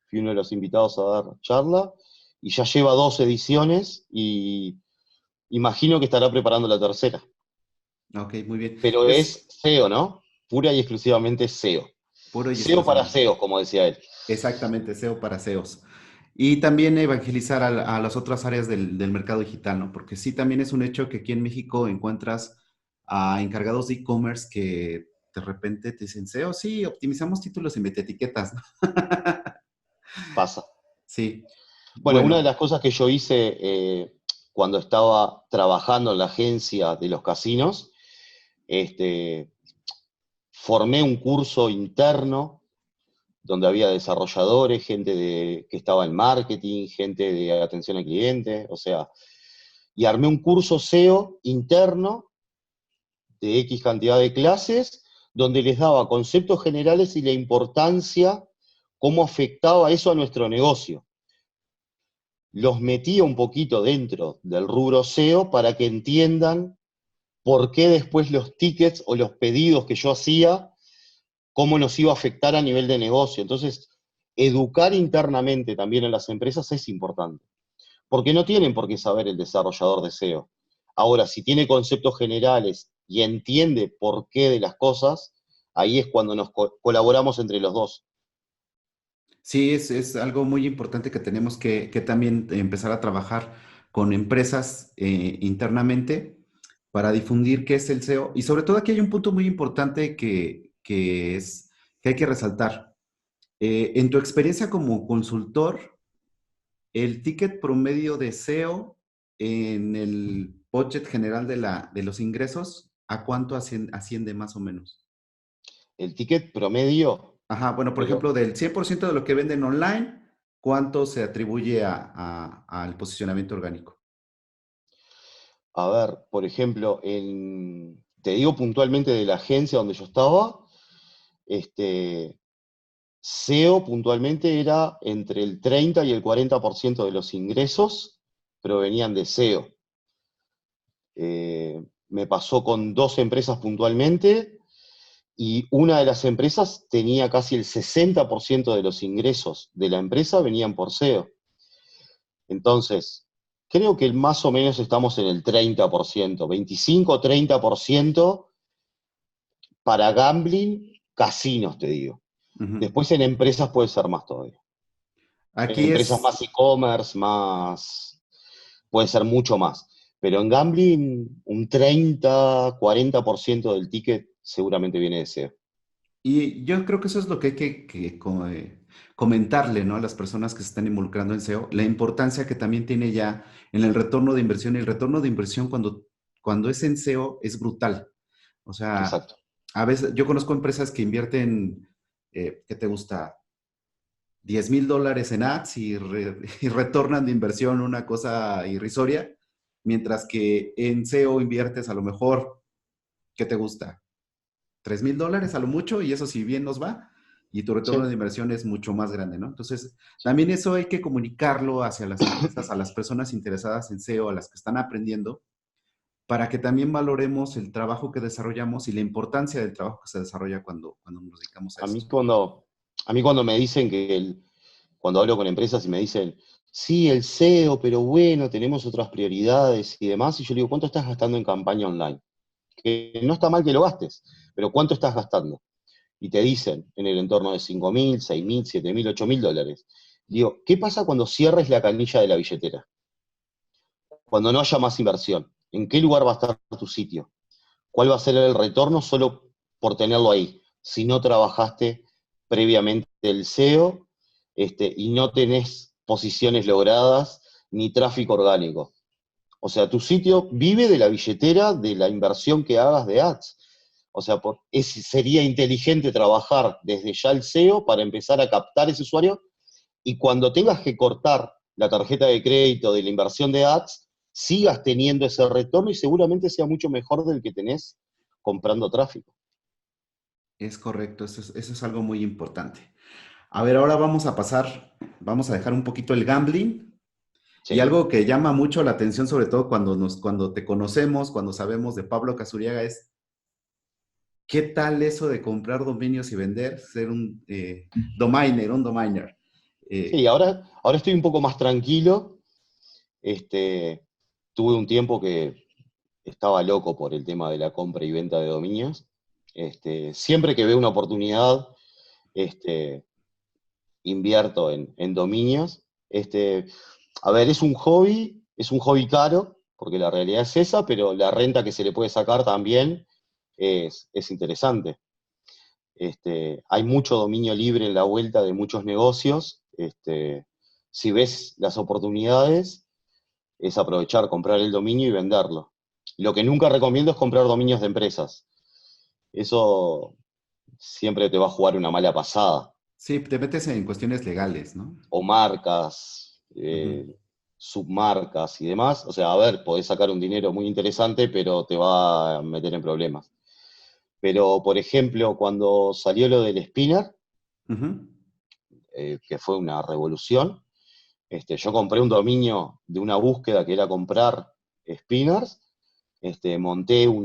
fui uno de los invitados a dar charla, y ya lleva 2 ediciones, y imagino que estará preparando la tercera. Ok, muy bien. Pero Es es SEO, ¿no? Pura y exclusivamente SEO. puro y SEO para exclusivamente. SEO, como decía él. Exactamente, SEO para SEOs. Y también evangelizar a las otras áreas del mercado digital, ¿no? Porque sí, también es un hecho que aquí en México encuentras a encargados de e-commerce que de repente te dicen, SEO, sí, optimizamos títulos y mete etiquetas, ¿no? Pasa. Sí, Bueno, una de bueno, las cosas que yo hice cuando estaba trabajando en la agencia de los casinos, este, formé un curso interno donde había desarrolladores, que estaba en marketing, gente de atención al cliente, o sea, y armé un curso SEO interno de X cantidad de clases, donde les daba conceptos generales y la importancia, cómo afectaba eso a nuestro negocio. Los metía un poquito dentro del rubro SEO para que entiendan por qué después los tickets o los pedidos que yo hacía, cómo nos iba a afectar a nivel de negocio. Entonces, educar internamente también en las empresas es importante, porque no tienen por qué saber el desarrollador de SEO. Ahora, si tiene conceptos generales y entiende por qué de las cosas, ahí es cuando nos colaboramos entre los dos. sí, es algo muy importante que tenemos que también empezar a trabajar con empresas internamente para difundir qué es el SEO. Y sobre todo aquí hay un punto muy importante que hay que resaltar. En tu experiencia como consultor, el ticket promedio de SEO en el budget general de los ingresos, ¿a cuánto asciende más o menos? El ticket promedio, Ajá, bueno, por pero ejemplo, del 100% de lo que venden online, ¿cuánto se atribuye al posicionamiento orgánico? a ver, por ejemplo, te digo puntualmente de la agencia donde yo estaba, SEO puntualmente era entre el 30 y el 40% de los ingresos provenían de SEO. Me pasó con 2 empresas puntualmente, y una de las empresas tenía casi el 60% de los ingresos de la empresa venían por SEO. Entonces, creo que más o menos estamos en el 30%, 25-30% para gambling, casinos, te digo. Ujú. Después en empresas puede ser más todavía. En Aquí empresas es, más e-commerce, puede ser mucho más. Pero en gambling, un 30-40% del ticket seguramente viene de SEO. y yo creo que eso es lo que hay comentarle, ¿no? A las personas que se están involucrando en SEO, la importancia que también tiene ya en el retorno de inversión. Y el retorno de inversión cuando es en SEO es brutal. O sea, Exacto. a veces yo conozco empresas que invierten, ¿qué te gusta? $10,000 en ads y retornan de inversión una cosa irrisoria, mientras que en SEO inviertes a lo mejor, ¿qué te gusta? $3,000 a lo mucho, y eso si bien nos va, y tu retorno de Sí. inversión es mucho más grande, ¿no? Entonces, también eso hay que comunicarlo hacia las empresas, a las personas interesadas en SEO, a las que están aprendiendo, para que también valoremos el trabajo que desarrollamos y la importancia del trabajo que se desarrolla cuando nos dedicamos a A esto. mí cuando, a mí cuando me dicen cuando hablo con empresas y me dicen, sí, el SEO, pero bueno, tenemos otras prioridades y demás, y yo le digo, ¿cuánto estás gastando en campaña online? Que no está mal que lo gastes, pero ¿cuánto estás gastando? Y te dicen en el entorno de 5.000, 6.000, 7.000, $8.000. Digo, ¿qué pasa cuando cierres la canilla de la billetera? Cuando no haya más inversión, ¿en qué lugar va a estar tu sitio? ¿Cuál va a ser el retorno solo por tenerlo ahí? Si no trabajaste previamente el SEO, y no tenés posiciones logradas ni tráfico orgánico. O sea, tu sitio vive de la billetera de la inversión que hagas de ads. O sea, sería inteligente trabajar desde ya el SEO para empezar a captar ese usuario, y cuando tengas que cortar la tarjeta de crédito de la inversión de ads, sigas teniendo ese retorno y seguramente sea mucho mejor del que tenés comprando tráfico. Es correcto, eso es algo muy importante. A ver, ahora vamos a dejar un poquito el gambling. Y Sí. algo que llama mucho la atención, sobre todo cuando te conocemos, cuando sabemos de Pablo Casuriaga, es qué tal eso de comprar dominios y vender, ser un dominer, un dominer. Sí, Eh, ahora estoy un poco más tranquilo. Este, tuve un tiempo que estaba loco por el tema de la compra y venta de dominios. Siempre que veo una oportunidad, este, invierto en dominios. A ver, es un hobby caro, porque la realidad es esa, pero la renta que se le puede sacar también es interesante. Hay mucho dominio libre en la vuelta de muchos negocios. Si ves las oportunidades, es aprovechar, comprar el dominio y venderlo. Lo que nunca recomiendo es comprar dominios de empresas. Eso siempre te va a jugar una mala pasada. sí, te metes en cuestiones legales, ¿no? O marcas, Ujú. submarcas y demás. O sea, a ver, podés sacar un dinero muy interesante, pero te va a meter en problemas. Pero, por ejemplo, cuando salió lo del spinner, Ujú. que fue una revolución, yo compré un dominio de una búsqueda que era comprar spinners, monté un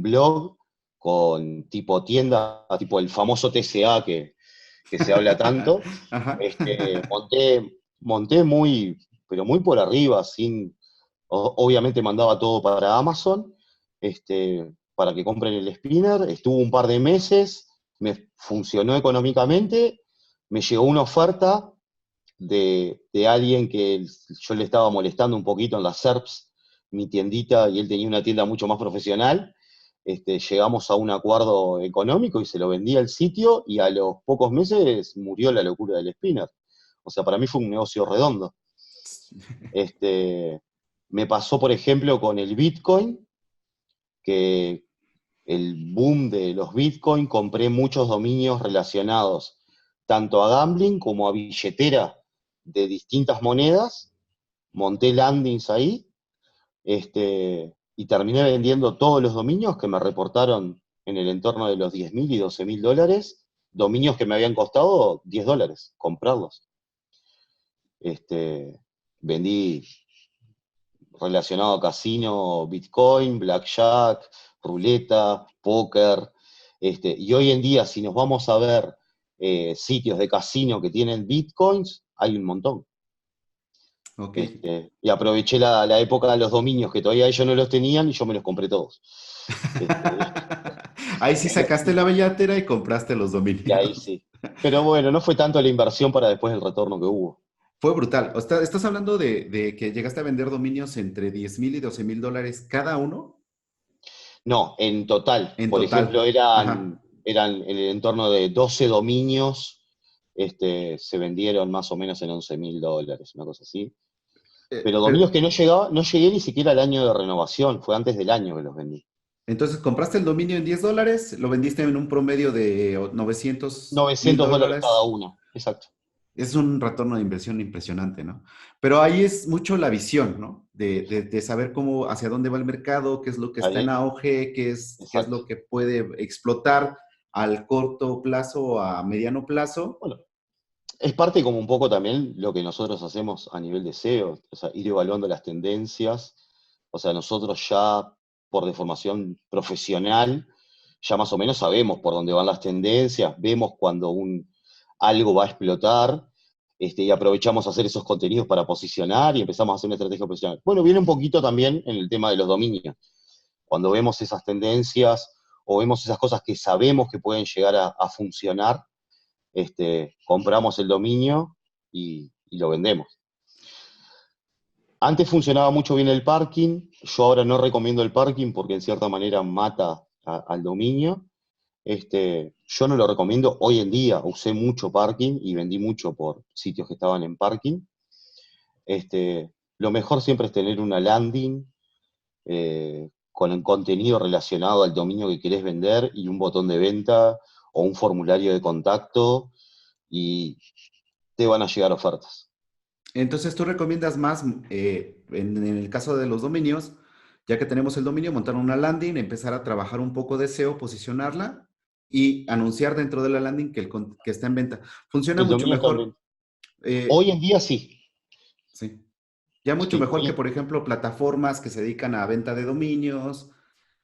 blog con tipo tienda, tipo el famoso TCA que se habla tanto. Ajá. Monté muy, pero muy por arriba, obviamente mandaba todo para Amazon, para que compren el spinner. Estuvo un par de meses, me funcionó económicamente, me llegó una oferta de alguien que yo le estaba molestando un poquito en las SERPs, mi tiendita, y él tenía una tienda mucho más profesional. Llegamos a un acuerdo económico y se lo vendí al sitio, y a los pocos meses murió la locura del spinner. O sea, para mí fue un negocio redondo. Este, Me pasó, por ejemplo, con el Bitcoin, que el boom de los Bitcoin, compré muchos dominios relacionados tanto a gambling como a billetera de distintas monedas, monté landings ahí, y terminé vendiendo todos los dominios que me reportaron en el entorno de los 10.000 y 12.000 dólares, dominios que me habían costado $10 comprarlos. Este, Vendí relacionado a casino, Bitcoin, blackjack, ruleta, póker. Y hoy en día, si nos vamos a ver sitios de casino que tienen Bitcoins, hay un montón. Ok. Y aproveché la época de los dominios que todavía ellos no los tenían y yo me los compré todos. Este, Ahí sí sacaste la billetera y compraste los y ahí dominios. sí. Pero bueno, no fue tanto la inversión para después el retorno que hubo. Fue brutal. O sea, ¿estás hablando de que llegaste a vender dominios entre $10,000 y $12,000 cada uno No, en total, en por ejemplo, total? eran, Ajá. eran en el entorno de 12 dominios, se vendieron más o menos en $11.000, una cosa así. Pero Pero dominios que no llegué ni siquiera al año de renovación, fue antes del año que los vendí. entonces compraste el dominio en $10, lo vendiste en un promedio de 900 mil $900 cada dólares uno, exacto. es un retorno de inversión impresionante, ¿no? Pero ahí es mucho la visión, ¿no? De saber cómo, hacia dónde va el mercado, qué es lo que está en Ahí, auge, qué es exacto. lo que puede explotar al corto plazo o a mediano plazo. Bueno, es parte como un poco también lo que nosotros hacemos a nivel de SEO, o sea, ir evaluando las tendencias. O sea, nosotros ya por deformación profesional, ya más o menos sabemos por dónde van las tendencias, vemos cuando algo va a explotar, y aprovechamos a hacer esos contenidos para posicionar y empezamos a hacer una estrategia profesional. Bueno, viene un poquito también en el tema de los dominios. Cuando vemos esas tendencias o vemos esas cosas que sabemos que pueden llegar a funcionar, compramos el dominio y lo vendemos. Antes funcionaba mucho bien el parking, yo ahora no recomiendo el parking porque en cierta manera mata al dominio. Yo no lo recomiendo hoy en día, usé mucho parking y vendí mucho por sitios que estaban en parking. Lo mejor siempre es tener una landing con el contenido relacionado al dominio que querés vender y un botón de venta o un formulario de contacto y te van a llegar ofertas. Entonces, tú recomiendas más, en el caso de los dominios, ya que tenemos el dominio, montar una landing, empezar a trabajar un poco de SEO, posicionarla y anunciar dentro de la landing que está en venta. Funciona El mucho dominio mejor, también. Hoy eh, en día sí. sí, ya mucho Sí, mejor que, por ejemplo, plataformas que se dedican a venta de dominios,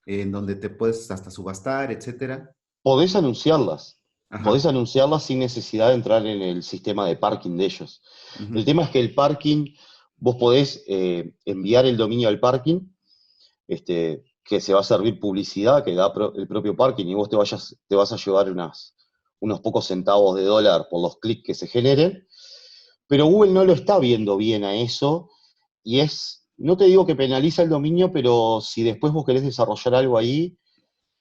en donde te puedes hasta subastar, etcétera. podés anunciarlas. Podés Ajá. anunciarlas sin necesidad de entrar en el sistema de parking de ellos. Ujú. El tema es que el parking, vos podés enviar el dominio al parking, que se va a servir publicidad, que da el propio parking, y vos te vas a llevar unos pocos centavos de dólar por los clics que se generen, pero Google no lo está viendo bien a eso, y no te digo que penaliza el dominio, pero si después vos querés desarrollar algo ahí,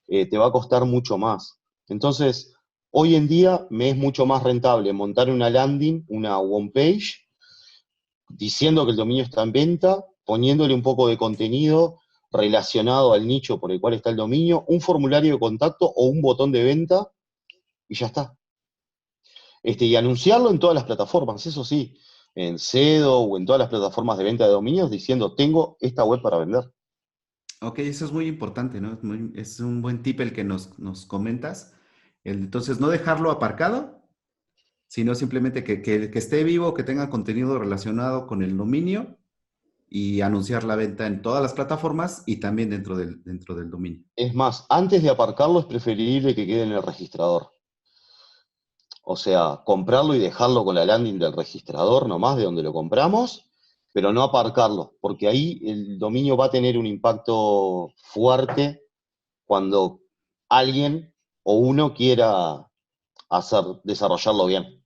te va a costar mucho más. Entonces, hoy en día me es mucho más rentable montar una landing, una home page, diciendo que el dominio está en venta, poniéndole un poco de contenido relacionado al nicho por el cual está el dominio, un formulario de contacto o un botón de venta, y ya está. Y anunciarlo en todas las plataformas, eso sí, en SEDO o en todas las plataformas de venta de dominios, diciendo, tengo esta web para vender. Ok, eso es muy importante, ¿no? Es un buen tip el que nos comentas. Entonces, no dejarlo aparcado, sino simplemente que esté vivo, que tenga contenido relacionado con el dominio y anunciar la venta en todas las plataformas y también dentro del dominio. Es más, antes de aparcarlo es preferible que quede en el registrador. O sea, comprarlo y dejarlo con la landing del registrador nomás de donde lo compramos, pero no aparcarlo, porque ahí el dominio va a tener un impacto fuerte cuando alguien o uno quiera desarrollarlo bien.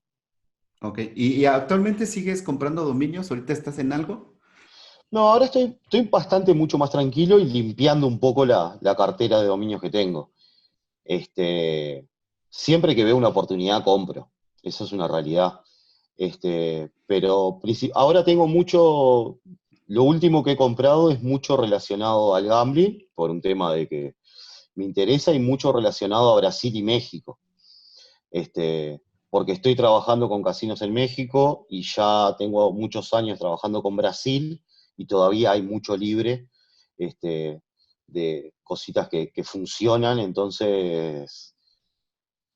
Ok, ¿y actualmente sigues comprando dominios? ¿Ahorita estás en algo? No, ahora estoy bastante mucho más tranquilo y limpiando un poco la cartera de dominios que tengo. Este, Siempre que veo una oportunidad compro, eso es una realidad. Pero ahora tengo mucho, lo último que he comprado es mucho relacionado al gambling, por un tema de que me interesa, y mucho relacionado a Brasil y México. Porque estoy trabajando con casinos en México y ya tengo muchos años trabajando con Brasil y todavía hay mucho libre, de cositas que funcionan, entonces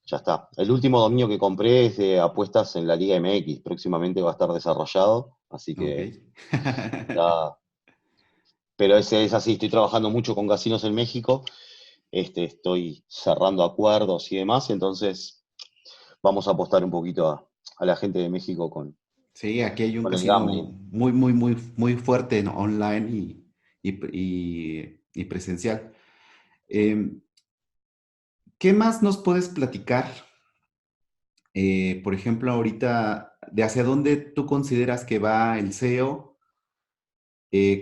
ya está. El último dominio que compré es de apuestas en la Liga MX. Próximamente va a estar desarrollado, así Ok. que ya. Pero ese es así, estoy trabajando mucho con casinos en México, estoy cerrando acuerdos y demás, entonces vamos a apostar un poquito a la gente de México Sí, aquí hay un con el casino gambling. muy, muy, muy, muy fuerte en online y presencial. Em, ¿Qué más nos puedes platicar? Por ejemplo, ahorita, de hacia dónde tú consideras que va el SEO.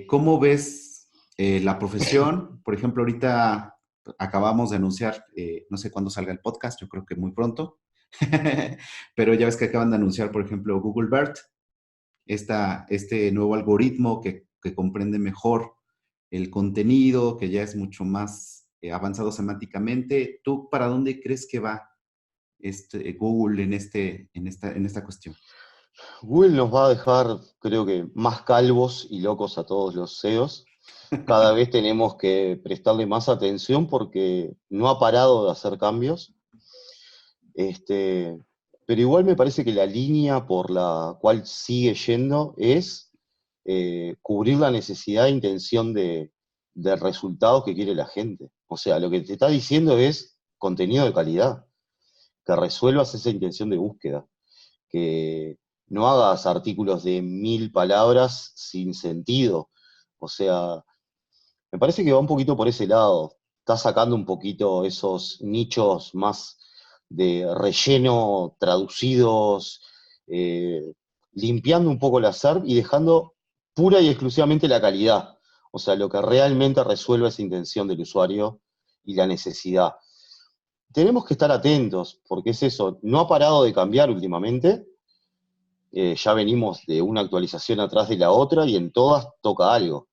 ¿Cómo ves la profesión? Por ejemplo, ahorita acabamos de anunciar, no sé cuándo salga el podcast, yo creo que muy pronto, pero ya ves que acaban de anunciar, por ejemplo, Google BERT, este nuevo algoritmo que comprende mejor el contenido, que ya es mucho más avanzado semánticamente. ¿Tú para dónde crees que va Google en esta cuestión? Google nos va a dejar, creo que, más calvos y locos a todos los CEOs. Cada vez tenemos que prestarle más atención porque no ha parado de hacer cambios. Este, pero igual me parece que la línea por la cual sigue yendo es cubrir la necesidad e intención de resultados que quiere la gente. O sea, lo que te está diciendo es contenido de calidad, que resuelvas esa intención de búsqueda, que no hagas artículos de 1000 palabras sin sentido. O sea, me parece que va un poquito por ese lado. Está sacando un poquito esos nichos más de relleno traducidos, eh, limpiando un poco la SERP y dejando pura y exclusivamente la calidad. O sea, lo que realmente resuelve esa intención del usuario y la necesidad. Tenemos que estar atentos, porque es eso, no ha parado de cambiar últimamente. Ya venimos de una actualización atrás de la otra y en todas toca algo.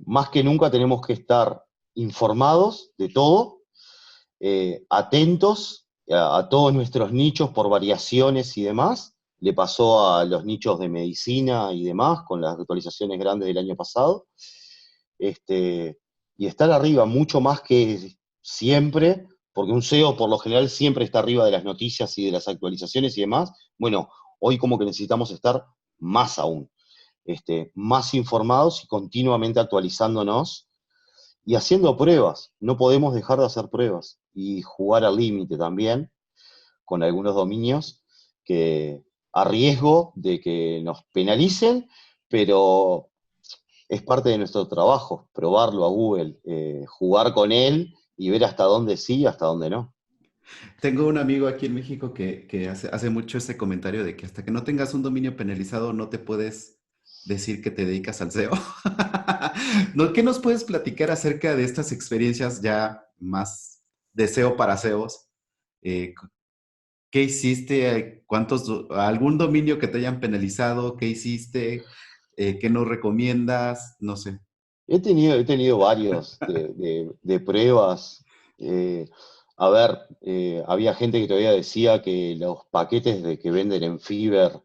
Más que nunca tenemos que estar informados de todo, atentos a todos nuestros nichos por variaciones y demás. Le pasó a los nichos de medicina y demás con las actualizaciones grandes del año pasado. Y estar arriba mucho más que siempre, porque un SEO por lo general siempre está arriba de las noticias y de las actualizaciones y demás. Bueno, hoy como que necesitamos estar más aún, más informados y continuamente actualizándonos y haciendo pruebas. No podemos dejar de hacer pruebas y jugar al límite también con algunos dominios que a riesgo de que nos penalicen, pero es parte de nuestro trabajo, probarlo a Google, jugar con él y ver hasta dónde sí y hasta dónde no. Tengo un amigo aquí en México que hace mucho ese comentario de que hasta que no tengas un dominio penalizado no te puedes decir que te dedicas al SEO. ¿No? ¿Qué nos puedes platicar acerca de estas experiencias ya más de SEO para SEOs? Eh, ¿Qué hiciste? ¿Algún dominio que te hayan penalizado? ¿Qué hiciste? ¿Qué nos recomiendas? No sé. He tenido varios de pruebas. eh, a ver, había gente que todavía decía que los paquetes de que venden en Fiverr,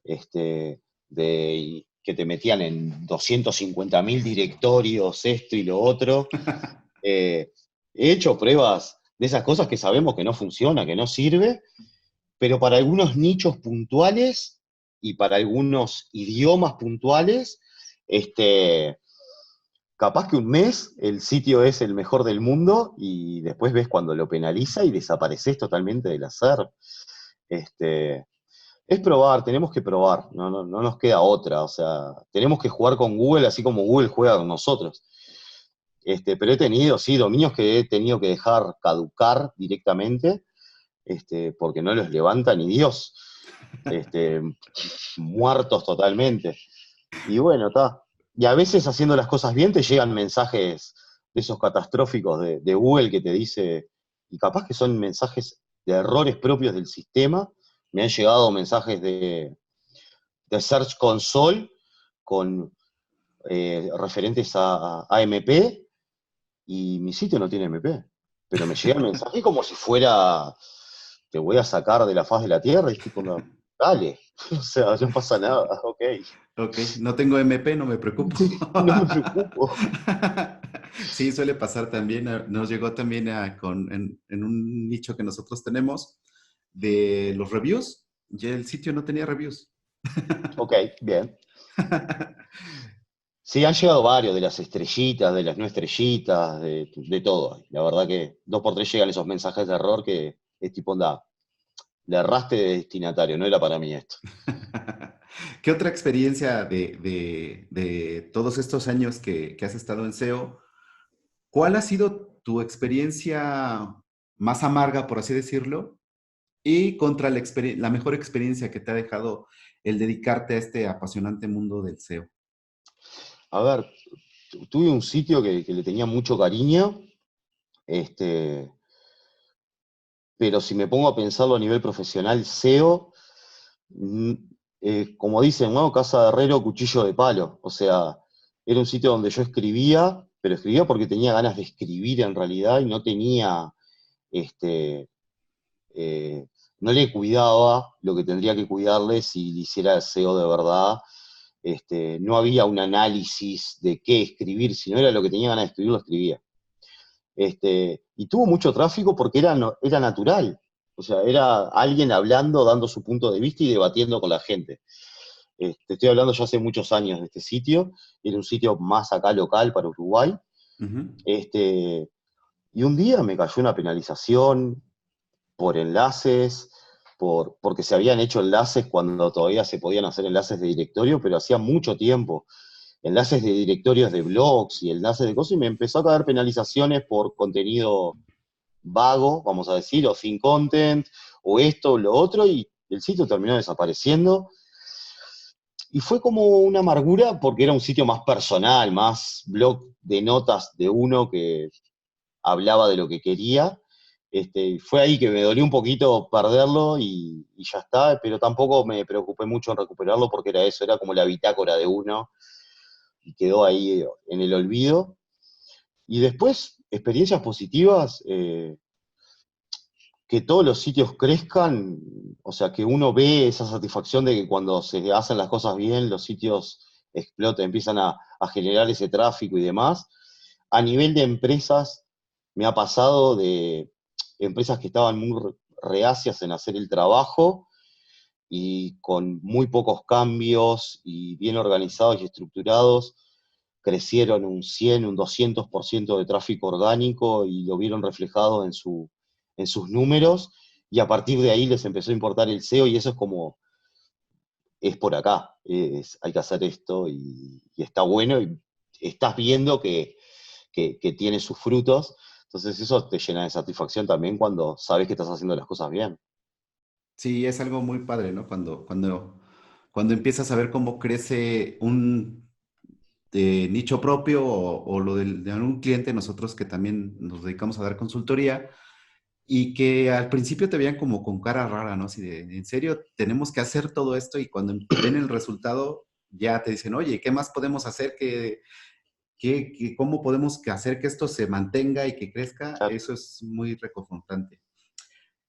y que te metían en 250.000 directorios, esto y lo otro. He hecho pruebas de esas cosas que sabemos que no funciona, que no sirve, pero para algunos nichos puntuales y para algunos idiomas puntuales, este, capaz que un mes el sitio es el mejor del mundo y después ves cuando lo penaliza y desapareces totalmente del hacer. Este, es probar, tenemos que probar, no nos queda otra. O sea, tenemos que jugar con Google así como Google juega con nosotros. Pero he tenido, sí, dominios que he tenido que dejar caducar directamente, porque no los levanta ni Dios, este, muertos totalmente. Y bueno, está. Y a veces haciendo las cosas bien te llegan mensajes de esos catastróficos de Google que te dice, y capaz que son mensajes de errores propios del sistema. Me han llegado mensajes de Search Console con referentes a AMP y mi sitio no tiene MP. Pero me llega el mensaje como si fuera, te voy a sacar de la faz de la Tierra, y es tipo, no, dale, o sea, no pasa nada, ok. Ok, no tengo MP, no me preocupo. No me preocupo. Sí, suele pasar también. Nos llegó también en un nicho que nosotros tenemos de los reviews. Ya el sitio no tenía reviews. Ok, bien. Sí, han llegado varios, de las estrellitas, de las no estrellitas, de todo. La verdad que dos por tres llegan esos mensajes de error que es tipo, onda, le erraste de destinatario, no era para mí esto. ¿Qué otra experiencia de todos estos años que has estado en SEO? ¿Cuál ha sido tu experiencia más amarga, por así decirlo? Y contra la mejor experiencia que te ha dejado el dedicarte a este apasionante mundo del SEO. A ver, tuve un sitio que le tenía mucho cariño, este, pero si me pongo a pensarlo a nivel profesional, SEO, mm, como dicen, ¿no? Casa de herrero, cuchillo de palo. O sea, era un sitio donde yo escribía, pero escribía porque tenía ganas de escribir en realidad y no tenía, este, eh, no le cuidaba lo que tendría que cuidarle si le hiciera SEO de verdad. No había un análisis de qué escribir, sino era lo que tenía ganas de escribir, lo escribía. Y tuvo mucho tráfico porque era natural. O sea, era alguien hablando, dando su punto de vista y debatiendo con la gente. Estoy hablando ya hace muchos años de este sitio. Era un sitio más acá local para Uruguay. Ujú. Y un día me cayó una penalización por enlaces, porque se habían hecho enlaces cuando todavía se podían hacer enlaces de directorio, pero hacía mucho tiempo. Enlaces de directorios de blogs y enlaces de cosas, y me empezó a caer penalizaciones por contenido vago, vamos a decir, o sin content, o esto, o lo otro, y el sitio terminó desapareciendo. Y fue como una amargura porque era un sitio más personal, más blog de notas de uno que hablaba de lo que quería. Fue ahí que me dolió un poquito perderlo y ya está, pero tampoco me preocupé mucho en recuperarlo porque era eso, era como la bitácora de uno y quedó ahí en el olvido. Y después, experiencias positivas, que todos los sitios crezcan, o sea, que uno ve esa satisfacción de que cuando se hacen las cosas bien, los sitios explotan, empiezan a generar ese tráfico y demás. A nivel de empresas, me ha pasado de empresas que estaban muy reacias en hacer el trabajo y con muy pocos cambios y bien organizados y estructurados, crecieron un 100, un 200% de tráfico orgánico y lo vieron reflejado en sus números, y a partir de ahí les empezó a importar el SEO, y eso es como, es por acá, hay que hacer esto y está bueno, y estás viendo que tiene sus frutos, entonces eso te llena de satisfacción también cuando sabes que estás haciendo las cosas bien. Sí, es algo muy padre, ¿no? Cuando empiezas a ver cómo crece un nicho propio o lo de algún cliente, nosotros que también nos dedicamos a dar consultoría, y que al principio te veían como con cara rara, ¿no? Así de, en serio, tenemos que hacer todo esto, y cuando ven el resultado ya te dicen, oye, ¿qué más podemos hacer? ¿Cómo podemos hacer que esto se mantenga y que crezca? Claro. Eso es muy reconfortante.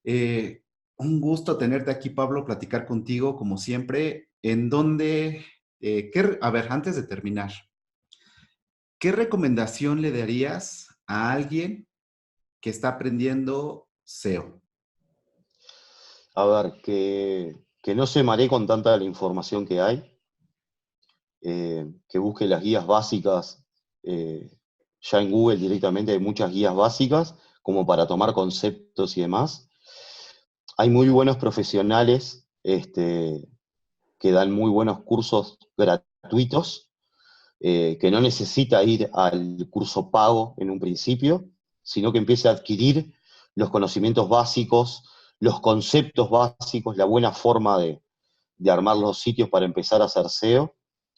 Eh, un gusto tenerte aquí, Pablo, platicar contigo, como siempre. A ver, antes de terminar, ¿qué recomendación le darías a alguien que está aprendiendo SEO? A ver, que no se maree con tanta la información que hay, que busque las guías básicas. Ya en Google directamente hay muchas guías básicas como para tomar conceptos y demás. Hay muy buenos profesionales que dan muy buenos cursos gratuitos, que no necesita ir al curso pago en un principio, sino que empiece a adquirir los conocimientos básicos, los conceptos básicos, la buena forma de armar los sitios para empezar a hacer SEO.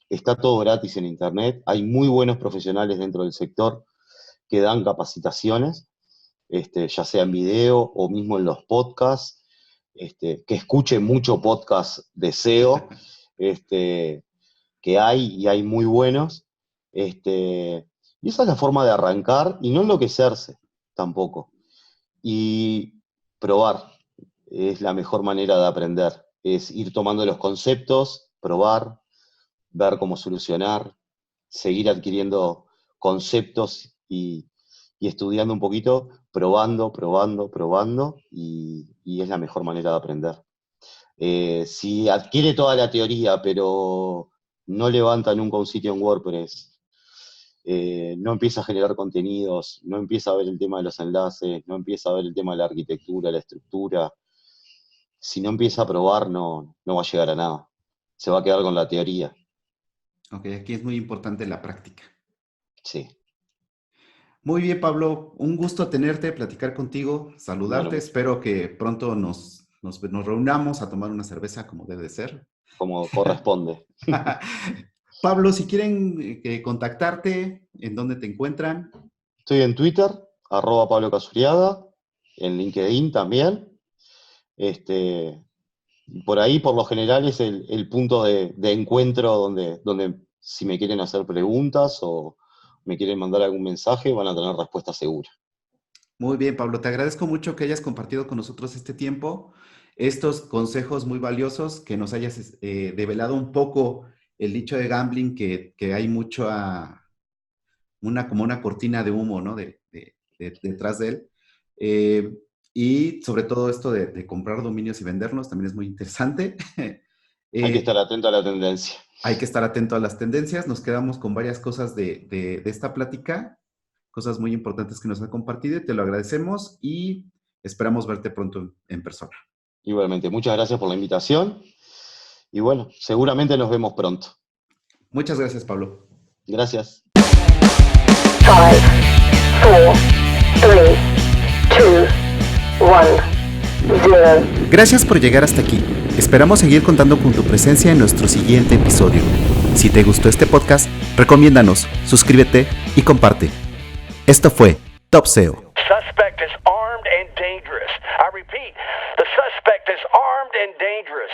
Está todo gratis en Internet. Hay muy buenos profesionales dentro del sector que dan capacitaciones, ya sea en video o mismo en los podcasts, que escuche mucho podcast de SEO, este, que hay y hay muy buenos. Y esa es la forma de arrancar y no enloquecerse tampoco. Y probar es la mejor manera de aprender. Es ir tomando los conceptos, probar, ver cómo solucionar, seguir adquiriendo conceptos y estudiando un poquito, probando, probando, probando, y es la mejor manera de aprender. Si adquiere toda la teoría, pero no levanta nunca un sitio en WordPress, no empieza a generar contenidos, no empieza a ver el tema de los enlaces, no empieza a ver el tema de la arquitectura, la estructura, si no empieza a probar, no va a llegar a nada. Se va a quedar con la teoría. Ok, aquí es muy importante la práctica. Sí, Muy bien, Pablo, un gusto tenerte, platicar contigo, saludarte. bueno, Espero que pronto nos reunamos a tomar una cerveza como debe de ser. como corresponde. Pablo, si quieren contactarte, ¿en dónde te encuentran? Estoy en Twitter, @Pablo Casuriaga, en LinkedIn también. Este, por ahí, por lo general, es el punto de encuentro donde si me quieren hacer preguntas o me quieren mandar algún mensaje, van a tener respuesta segura. Muy bien, Pablo, te agradezco mucho que hayas compartido con nosotros este tiempo. estos consejos muy valiosos, que nos hayas develado un poco el dicho de gambling, que hay mucho como una cortina de humo, ¿no? Detrás de él. Y sobre todo esto de comprar dominios y venderlos también es muy interesante. Hay que estar atento a la tendencia. Hay que estar atento a las tendencias. Nos quedamos con varias cosas de esta plática, cosas muy importantes que nos ha compartido. Te lo agradecemos y esperamos verte pronto en persona. Igualmente, muchas gracias por la invitación. Y bueno, seguramente nos vemos pronto. Muchas gracias, Pablo. Gracias. 5, 4, 3, 2, 1, 0. Gracias por llegar hasta aquí. Esperamos seguir contando con tu presencia en nuestro siguiente episodio. Si te gustó este podcast, recomiéndanos, suscríbete y comparte. Esto fue Top SEO. Suspect is armed and dangerous. I repeat, the suspect is armed and dangerous.